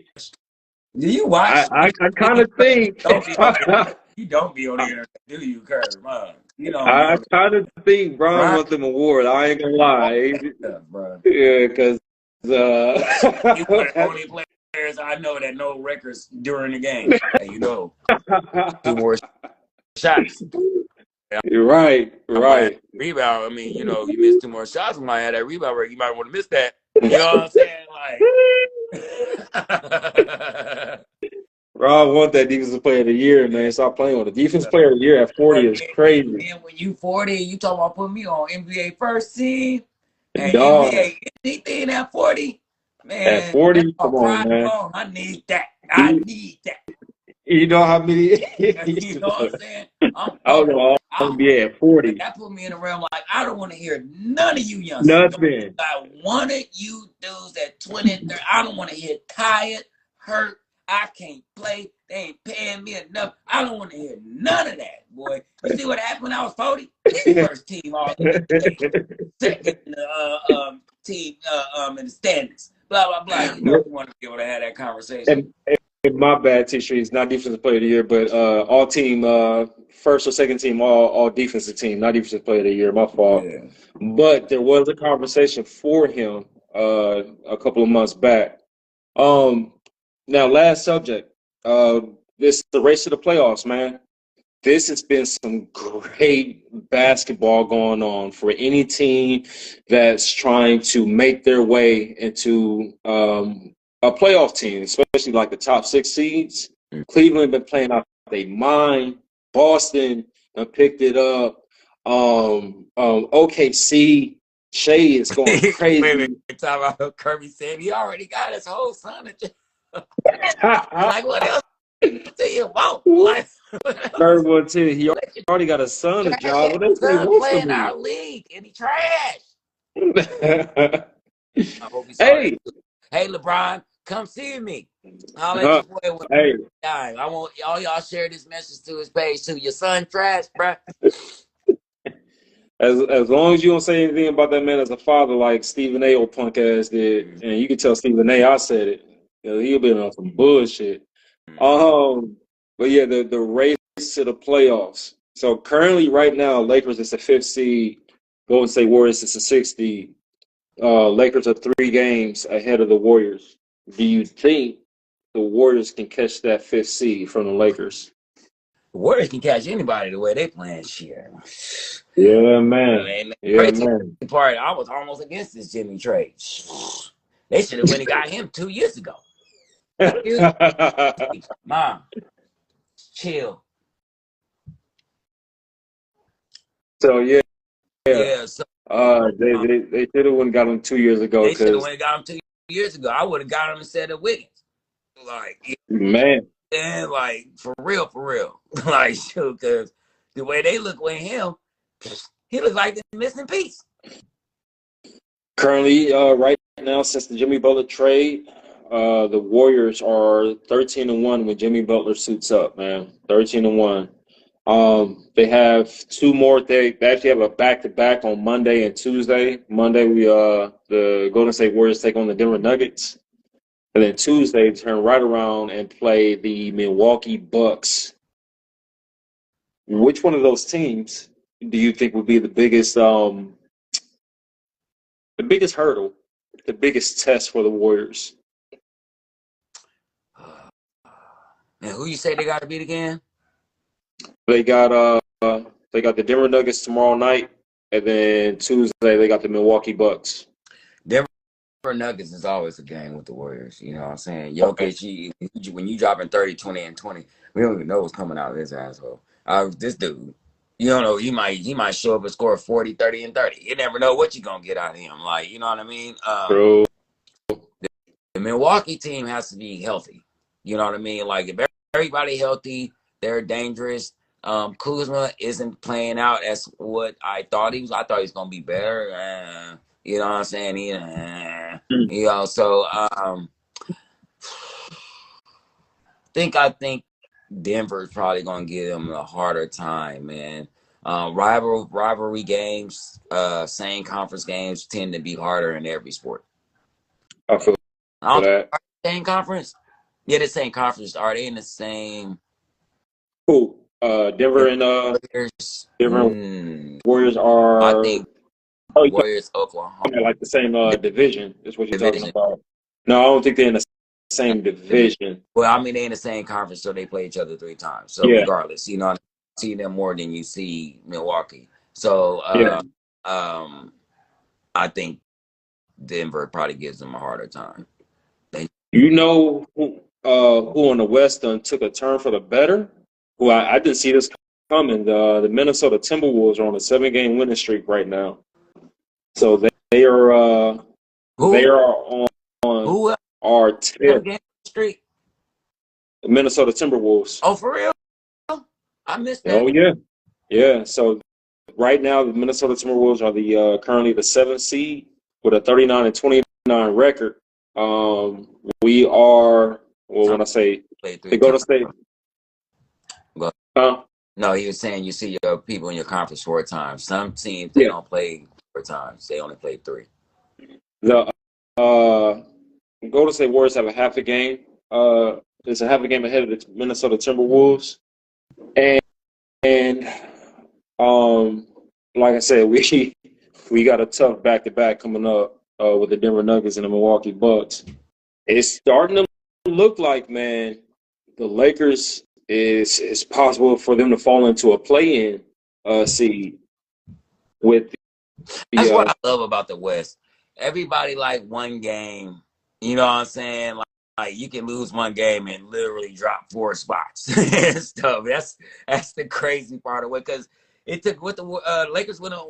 you watch? I kind of think You don't be on the internet, do you, Kirby? You know, I kind of think Bron wants them award. I ain't gonna lie, bro. Yeah, because you one of the only players I know that know records during the game. Hey, you know, 2 more shots. You're right. Rebound. I mean, you know, you miss 2 more shots, we might have that rebound rate. You might want to miss that. You know what I'm saying? Like, Rob want that defensive player of the year, man. Stop playing with it. Defensive player of the year at 40 is crazy. And when you 40, you talking about putting me on NBA first team and NBA anything at 40, man. At 40, come on, man. I need that. I need that. You know how many? You know what I'm saying? I'll be at 40. That put me in a realm like I don't want to hear none of you youngsters. Nothing. I wanted you dudes at 20, 30. I don't want to hear tired, hurt. I can't play. They ain't paying me enough. I don't want to hear none of that, boy. You see what happened when I was 40? First team all second team in the standings. Blah blah blah. You know you want to be able to have that conversation. And my bad, T-Street is not defensive player of the year, but all team first or second team, all defensive team, not defensive player of the year. My fault. Yeah. But there was a conversation for him a couple of months back. Now, last subject. This is the race to the playoffs, man. This has been some great basketball going on for any team that's trying to make their way into a playoff team, especially like the top 6 seeds. Cleveland been playing out their mind. Boston picked it up. OKC Shea is going Wait a crazy. minute, talking about Kirby said he already got his whole son. Like, what else do you want? Like, what else? Third one too. He Let your already got a son a job. trash What else they son want play from in our me? league, and he trash. I hope he saw that Hey, too. Hey, LeBron, come see me. I'll let huh, your boy when hey, he dying. I want all y'all share this message to his page too. Your son trash, bruh. as long as you don't say anything about that man as a father, like Stephen A. old punk ass did, and you can tell Stephen A. I said it. You know, he'll be on some bullshit. Um, but yeah, the race to the playoffs. So currently, right now, Lakers is the fifth seed. Golden State Warriors is the sixth seed. Lakers are 3 games ahead of the Warriors. Do you think the Warriors can catch that fifth seed from the Lakers? The Warriors can catch anybody the way they playing shit. Yeah, man. And the Yeah, crazy man. part, I was almost against this Jimmy trade. They should have went and got him 2 years ago. Mom, chill. So yeah, Yeah, so they should have went and got him 2 years ago they should have because went and got him 2 years ago. I would have got him instead of Wiggins. Like, man, and like for real. Like, shoot, because the way they look with him, he looks like the missing piece. currently right now since the Jimmy Butler trade, the Warriors are 13-1 when Jimmy Butler suits up, man. 13-1. They have two more. They actually have a back-to-back on Monday and Tuesday. Monday, the Golden State Warriors take on the Denver Nuggets, and then Tuesday turn right around and play the Milwaukee Bucks. Which one of those teams do you think would be the biggest hurdle, the biggest test for the Warriors? And who you say they got to beat again? They got the Denver Nuggets tomorrow night, and then Tuesday they got the Milwaukee Bucks. Denver Nuggets is always a game with the Warriors. You know what I'm saying? Okay. Jokic, when you dropping 30, 20, and 20, we don't even know what's coming out of this asshole. This dude, you don't know, he might show up and score 40, 30, and 30. You never know what you're going to get out of him. Like, you know what I mean? True. The Milwaukee team has to be healthy. You know what I mean? Like, if everybody healthy, they're dangerous. Kuzma isn't playing out as what I thought he was. I thought he was going to be better. You know what I'm saying? You know, so I think Denver's probably gonna give them a harder time, man. Rivalry games, same conference games tend to be harder in every sport. I feel I don't that. same conference. Yeah, the same conference. Are they in the same? Cool. Denver and Warriors? Denver Warriors I are think probably Warriors, Oklahoma like the same division. Is what you're talking division. about. No, I don't think they're in the same division. Well, I mean, they're in the same conference, so they play each other 3 times. So Yeah. regardless, you know, you see them more than you see Milwaukee. So Yeah. I think Denver probably gives them a harder time. You know who on the West took a turn for the better? Who I didn't see this coming. The Minnesota Timberwolves are on a 7-game winning streak right now. So they are Who on who our 10th. game street? The Minnesota Timberwolves. Oh, for real? I missed that. Oh yeah, yeah. So right now the Minnesota Timberwolves are the currently the 7th seed with a 39-29 record. We are when I say they go to state. No, he was saying you see your people in your conference 4 times. Some teams they don't play 4 times; they only play 3. The Golden State Warriors have a half a game. It's a half a game ahead of the Minnesota Timberwolves, and like I said, we got a tough back to back coming up with the Denver Nuggets and the Milwaukee Bucks. It's starting to look like, man, the Lakers is possible for them to fall into a play-in seed with the. That's what I love about the West. Everybody like one game. You know what I'm saying? Like you can lose one game and literally drop 4 spots and stuff. That's the crazy part of it because it took what the Lakers went on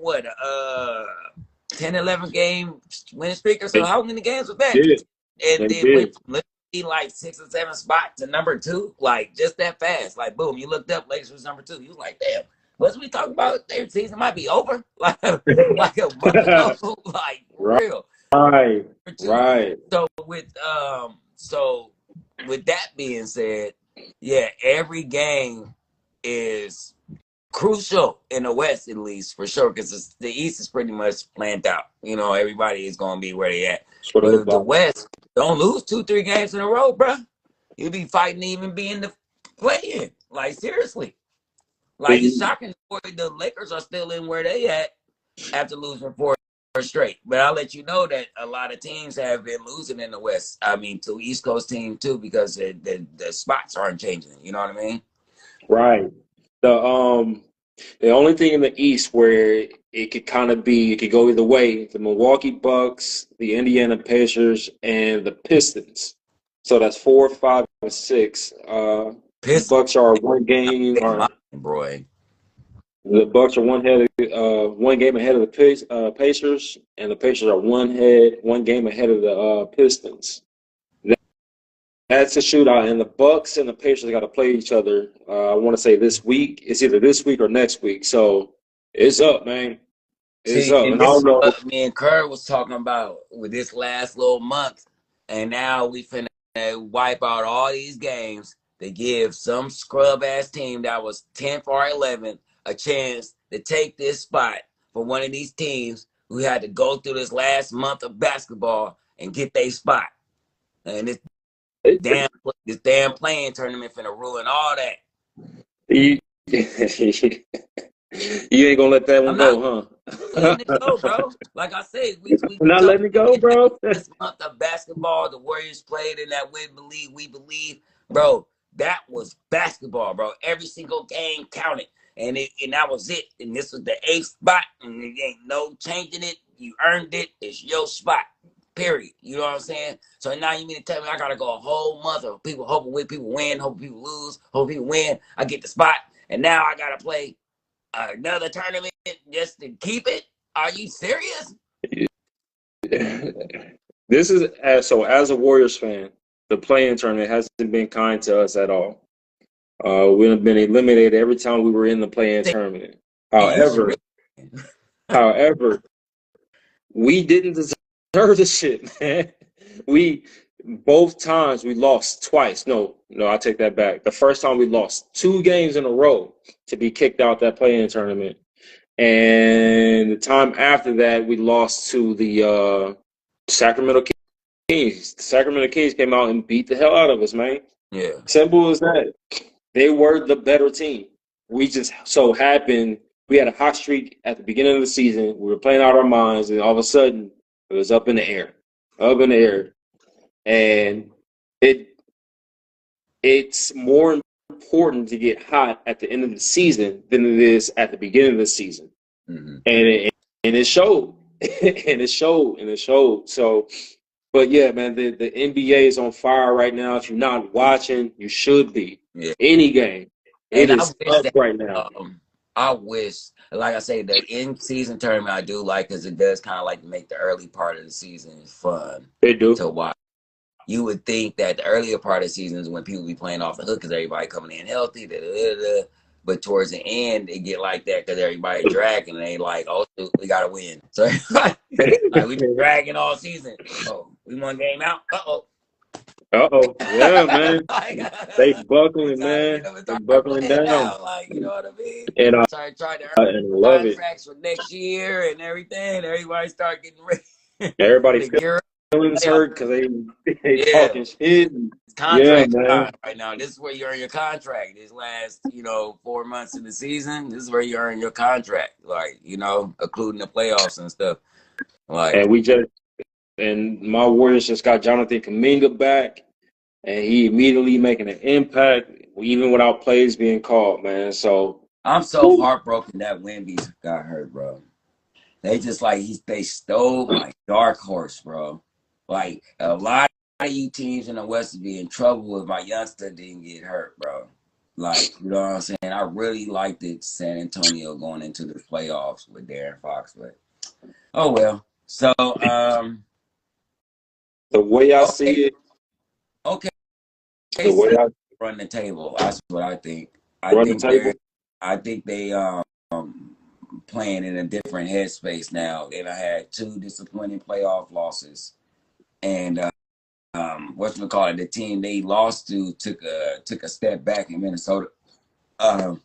10, 11 game winning streak or so. They How many games was that? did. And They then went did. from literally like 6 or 7 spots to number 2, like just that fast. Like boom, you looked up, Lakers was number 2. You was like, damn, what's we talking about? Their season might be over, like a month ago, like for Right. real. Right. So with that being said, yeah, every game is crucial in the West, at least for sure, because the East is pretty much planned out. You know, everybody is going to be where they at. But the West, don't lose 2-3 games in a row, bro. You'll be fighting to even be in the play-in. Like seriously, like it's shocking the Lakers are still in where they at after losing 4 straight. But I'll let you know that a lot of teams have been losing in the West. I mean, to East Coast team too, because the spots aren't changing. You know what I mean? Right. The only thing in the East where it could kind of be, it could go either way, the Milwaukee Bucks, the Indiana Pacers, and the Pistons. So that's 4, 5, and 6. The Bucks are one game, the Bucks are one game ahead of the Pacers, and the Pacers are one game ahead of the Pistons. That's a shootout, and the Bucks and the Pacers got to play each other. I want to say this week. It's either this week or next week. So it's up, man. It's up. And this is what me and Kerr was talking about with this last little month, and now we finna wipe out all these games to give some scrub ass team that was 10th or 11th a chance to take this spot for one of these teams who had to go through this last month of basketball and get their spot. And this damn playing tournament finna ruin all that. You ain't gonna let that one go, huh? Letting it go, bro. Like I said, we not letting it go, bro. This month of basketball, the Warriors played in that we believe, bro. That was basketball, bro. Every single game counted, and that was it. And this was the 8th spot, and there ain't no changing it. You earned it. It's your spot. Period. You know what I'm saying? So now you mean to tell me I gotta go a whole month of people hoping people win, hoping people lose, hoping people win. I get the spot, and now I gotta play another tournament just to keep it? Are you serious? This is as a Warriors fan, the play-in tournament hasn't been kind to us at all. We've been eliminated every time we were in the play-in tournament. However, we didn't deserve this shit, man. Both times we lost twice. No, I take that back. The first time we lost 2 games in a row to be kicked out that play-in tournament. And the time after that, we lost to the Sacramento Kings. The Sacramento Kings came out and beat the hell out of us, man. Yeah. Simple as that. They were the better team. We just so happened we had a hot streak at the beginning of the season. We were playing out our minds, and all of a sudden, it was up in the air. And it's more important to get hot at the end of the season than it is at the beginning of the season. Mm-hmm. And it showed. and it showed. So, but yeah, man, the NBA is on fire right now. If you're not watching, you should be. Yeah. Any game. It is up right now. I wish, like I say, the in-season tournament I do like because it does kind of like make the early part of the season fun. They do. To watch. You would think that the earlier part of the season is when people be playing off the hook because everybody coming in healthy. But towards the end, it get like that because everybody dragging and they like, oh, we got to win. So like we been dragging all season. Oh, we one game out. Yeah, man. They buckling, man. They buckling down. Like, you know what I mean? And I tried to earn contracts for next year and everything. Everybody start getting ready. Everybody's feelings hurt because they talking shit. Contract right now. This is where you earn your contract. This last, 4 months of the season, this is where you earn your contract. Like, including the playoffs and stuff. Like, and my Warriors just got Jonathan Kuminga back, and he immediately making an impact, even without plays being called, man. So I'm so heartbroken that Wemby got hurt, bro. They just they stole my dark horse, bro. Like a lot of you teams in the West would be in trouble if my youngster didn't get hurt, bro. Like, you know what I'm saying? I really liked it, San Antonio going into the playoffs with De'Aaron Fox, but Oh well. So The way I see okay, it, okay. the way See, I run the table. That's what I think. I run the think table, they playing in a different headspace now. They done had two disappointing playoff losses, and what's we call it? The team they lost to took a step back in Minnesota. Um,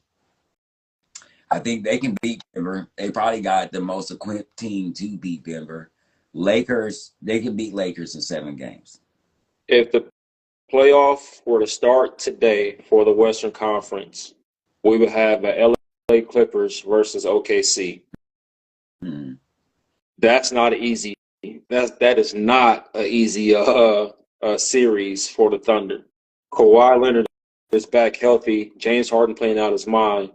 I think they can beat Denver. They probably got the most equipped team to beat Denver. Lakers, they can beat Lakers in 7 games. if the playoff were to start today for the Western Conference, we would have the LA Clippers versus OKC. Hmm. That's not easy. That is not an easy series for the Thunder. Kawhi Leonard is back healthy. James Harden playing out his mind.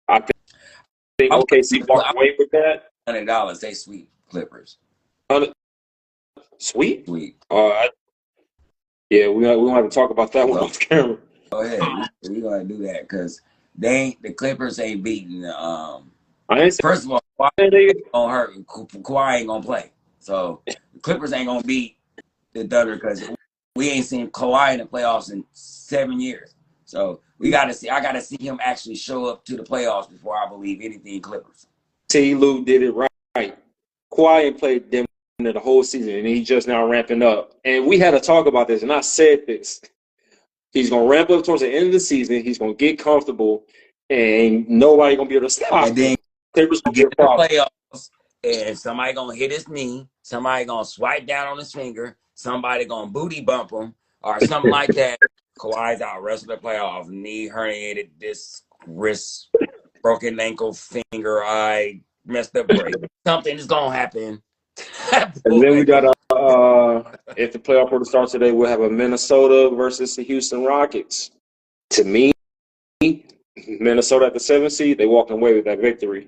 I think I'm OKC walk away with that. $100. They sweep Clippers. Sweet. Sweep. Yeah, we don't have to talk about that one Go off camera. ahead. We gonna do that because the Clippers ain't beating. I ain't First of all, Kawhi saying they. gonna hurt. Kawhi ain't gonna play. So the Clippers ain't gonna beat the Thunder because we ain't seen Kawhi in the playoffs in 7 years. So we gotta see. I gotta see him actually show up to the playoffs before I believe anything Clippers. T. Lue did it right. Kawhi ain't played them the whole season, and he's just now ramping up. And we had a talk about this, and I said this. He's going to ramp up towards the end of the season. He's going to get comfortable, and nobody going to be able to stop And then him. Clippers going to be get a to the problem. playoffs, and somebody gonna hit his knee. Somebody gonna swipe down on his finger. Somebody gonna booty bump him or something like that. Kawhi's out rest of the playoffs. Knee herniated, disc, wrist, broken ankle, finger, eye, messed up brain. Something is gonna happen. And then we got if the playoff order starts today, we'll have a Minnesota versus the Houston Rockets. To me, Minnesota at the 7th seed, they walking away with that victory.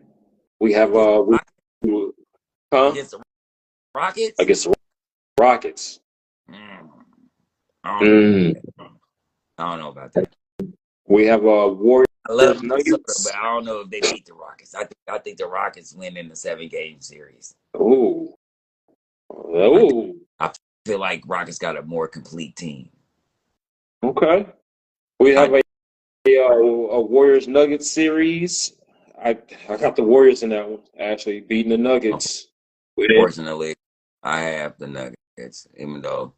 We have against the Rockets. Against the Rockets. I don't know about that. We have Warriors. I love Minnesota, Nuggets. but I don't know if they beat the Rockets. I think the Rockets win in the 7-game series. Ooh. I feel like Rockets got a more complete team. Okay. We have a Warriors Nuggets series. I got the Warriors in that one, actually, beating the Nuggets. Fortunately, I have the Nuggets, even though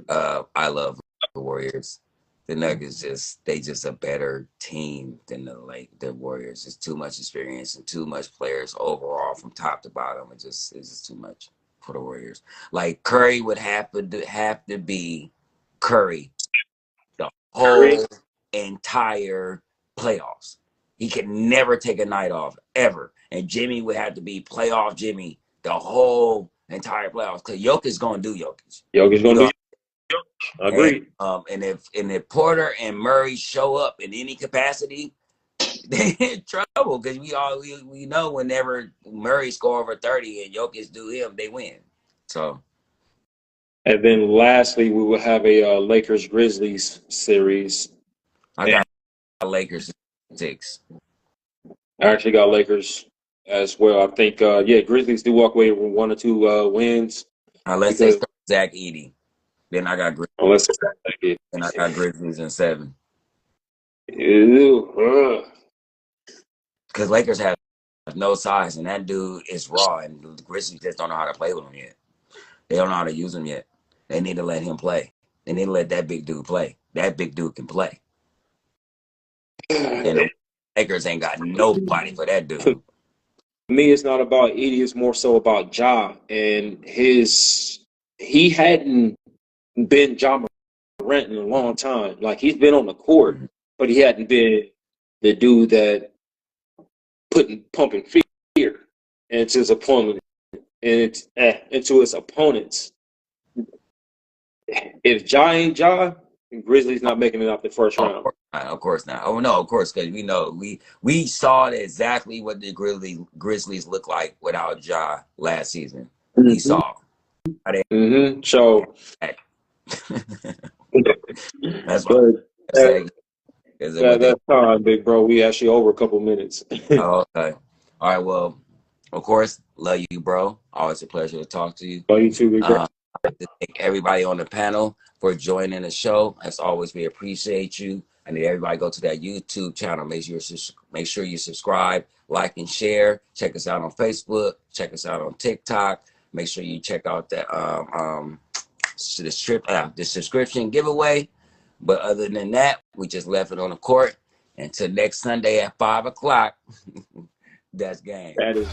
I love the Warriors. The Nuggets they just a better team than the Warriors. It's too much experience and too much players overall from top to bottom. It's just too much for the Warriors. Like Curry would have to be Curry the whole entire playoffs. He could never take a night off ever, and Jimmy would have to be playoff Jimmy the whole entire playoffs because Jokic's gonna do Jokic. Jokic's gonna do. Agreed. And if Porter and Murray show up in any capacity, they're in trouble because we know whenever Murray score over 30 and Jokic do him, they win. So. And then lastly, we will have a Lakers Grizzlies series. I got Lakers 6. I actually got Lakers as well. I think Grizzlies do walk away with 1 or 2 wins. Unless they start Zach Edey. Then I got Grizzlies. Unless it's Zach Edey. And I got Grizzlies in 7. Ew. Because Lakers have no size, and that dude is raw, and the Grizzlies just don't know how to play with him yet. They don't know how to use him yet. They need to let him play. They need to let that big dude play. That big dude can play. And the Lakers ain't got nobody for that dude. To me, it's not about Edey. It's more so about Ja. And he hadn't been Ja Morant in a long time. Like, he's been on the court, but he hadn't been the dude that pumping fear into his opponent and into his opponents. If Ja ain't Ja, Grizzlies not making it out the first round. Of course not. Oh no, of course, because we know we saw exactly what the Grizzlies look like without Ja last season. Mm-hmm. We saw. Mm-hmm. So that's what. That's time, big bro. We actually over a couple minutes. Oh, okay. All right. Well, of course, Love you, bro. Always a pleasure to talk to you. Love you too, big bro. I'd like to thank everybody on the panel for joining the show. As always, we appreciate you. I need everybody to go to that YouTube channel. Make sure you subscribe, like, and share. Check us out on Facebook. Check us out on TikTok. Make sure you check out that the subscription giveaway. But other than that, we just left it on the court. Until next Sunday at 5 o'clock. That's game. That is.